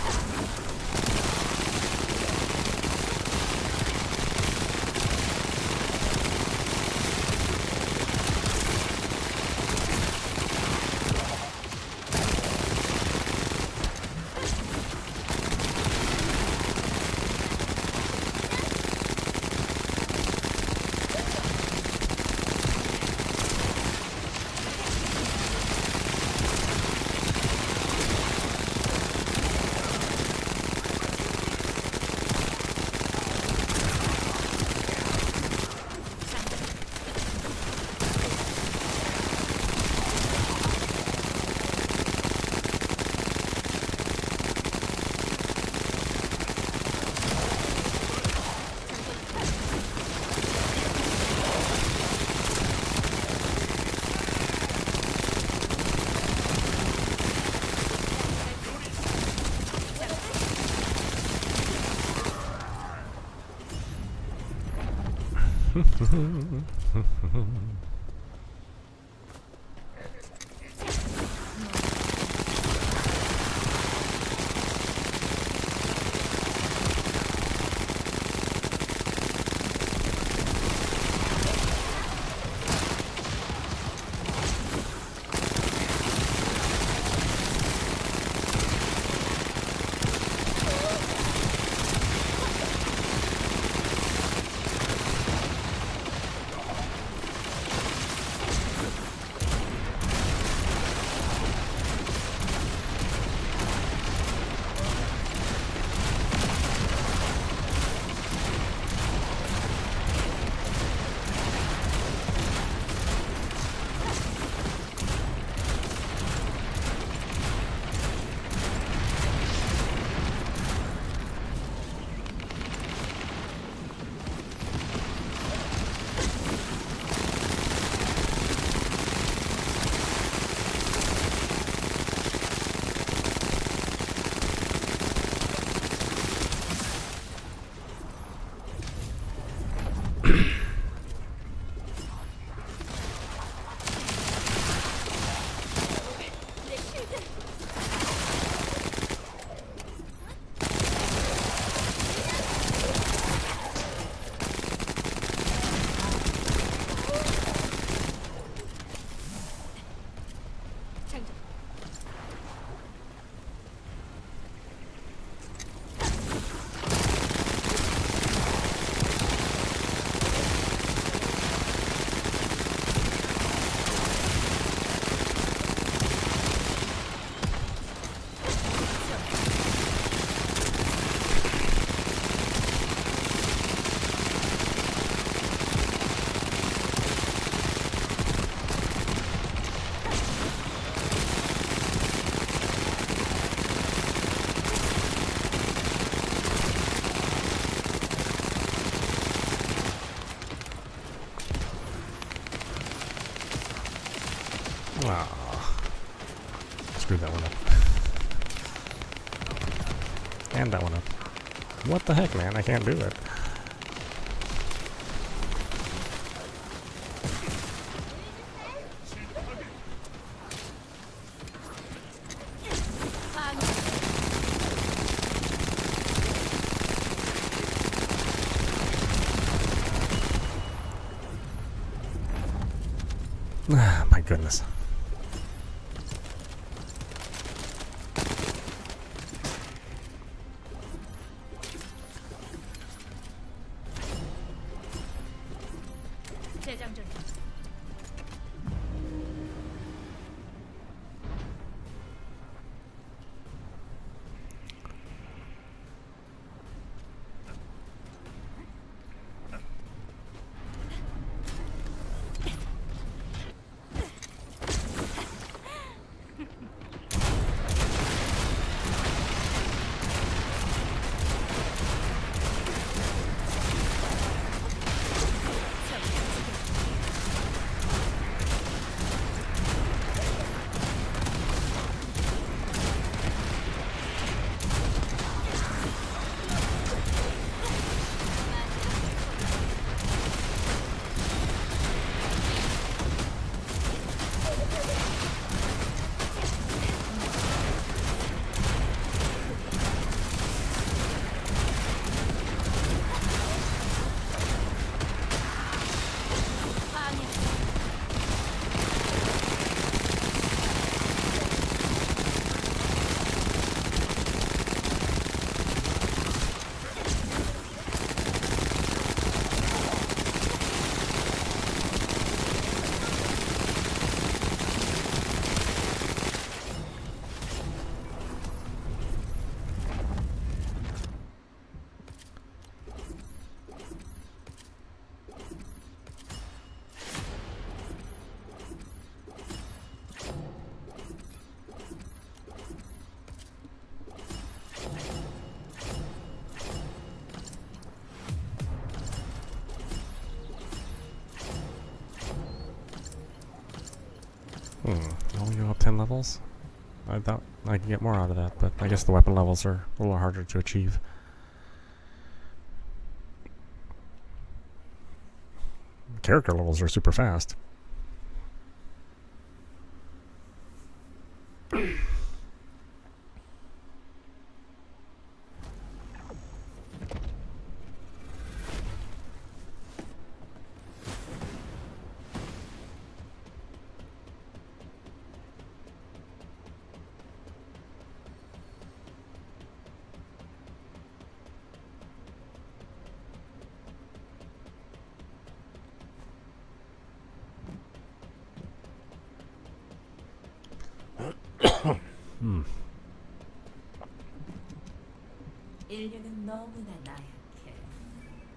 Screwed that one up. And that one up. What the heck, man? I can't do it. My goodness. 재장전. Only go up 10 levels? I thought I could get more out of that, but I guess the weapon levels are a little harder to achieve. Character levels are super fast. 인류는 너무나 나약해.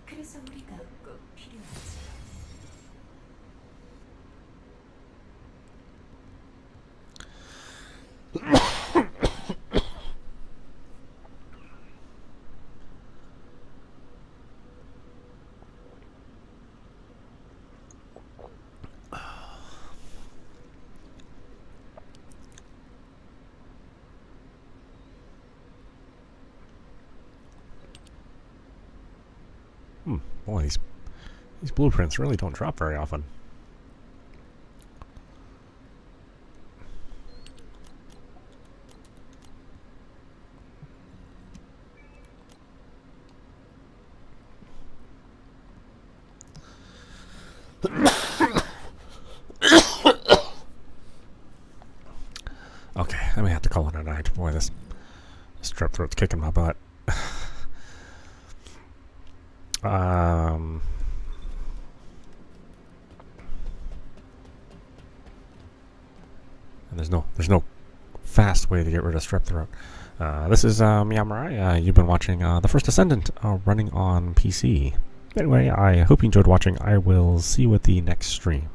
그래서 우리가 꼭 필요하지. Boy, these blueprints really don't drop very often. Okay, I may have to call it a night. Boy, this strep throat's kicking my butt. And there's no fast way to get rid of strep throat. This is meowmurai. You've been watching the First Descendant running on PC. Anyway, I hope you enjoyed watching. I will see you at the next stream.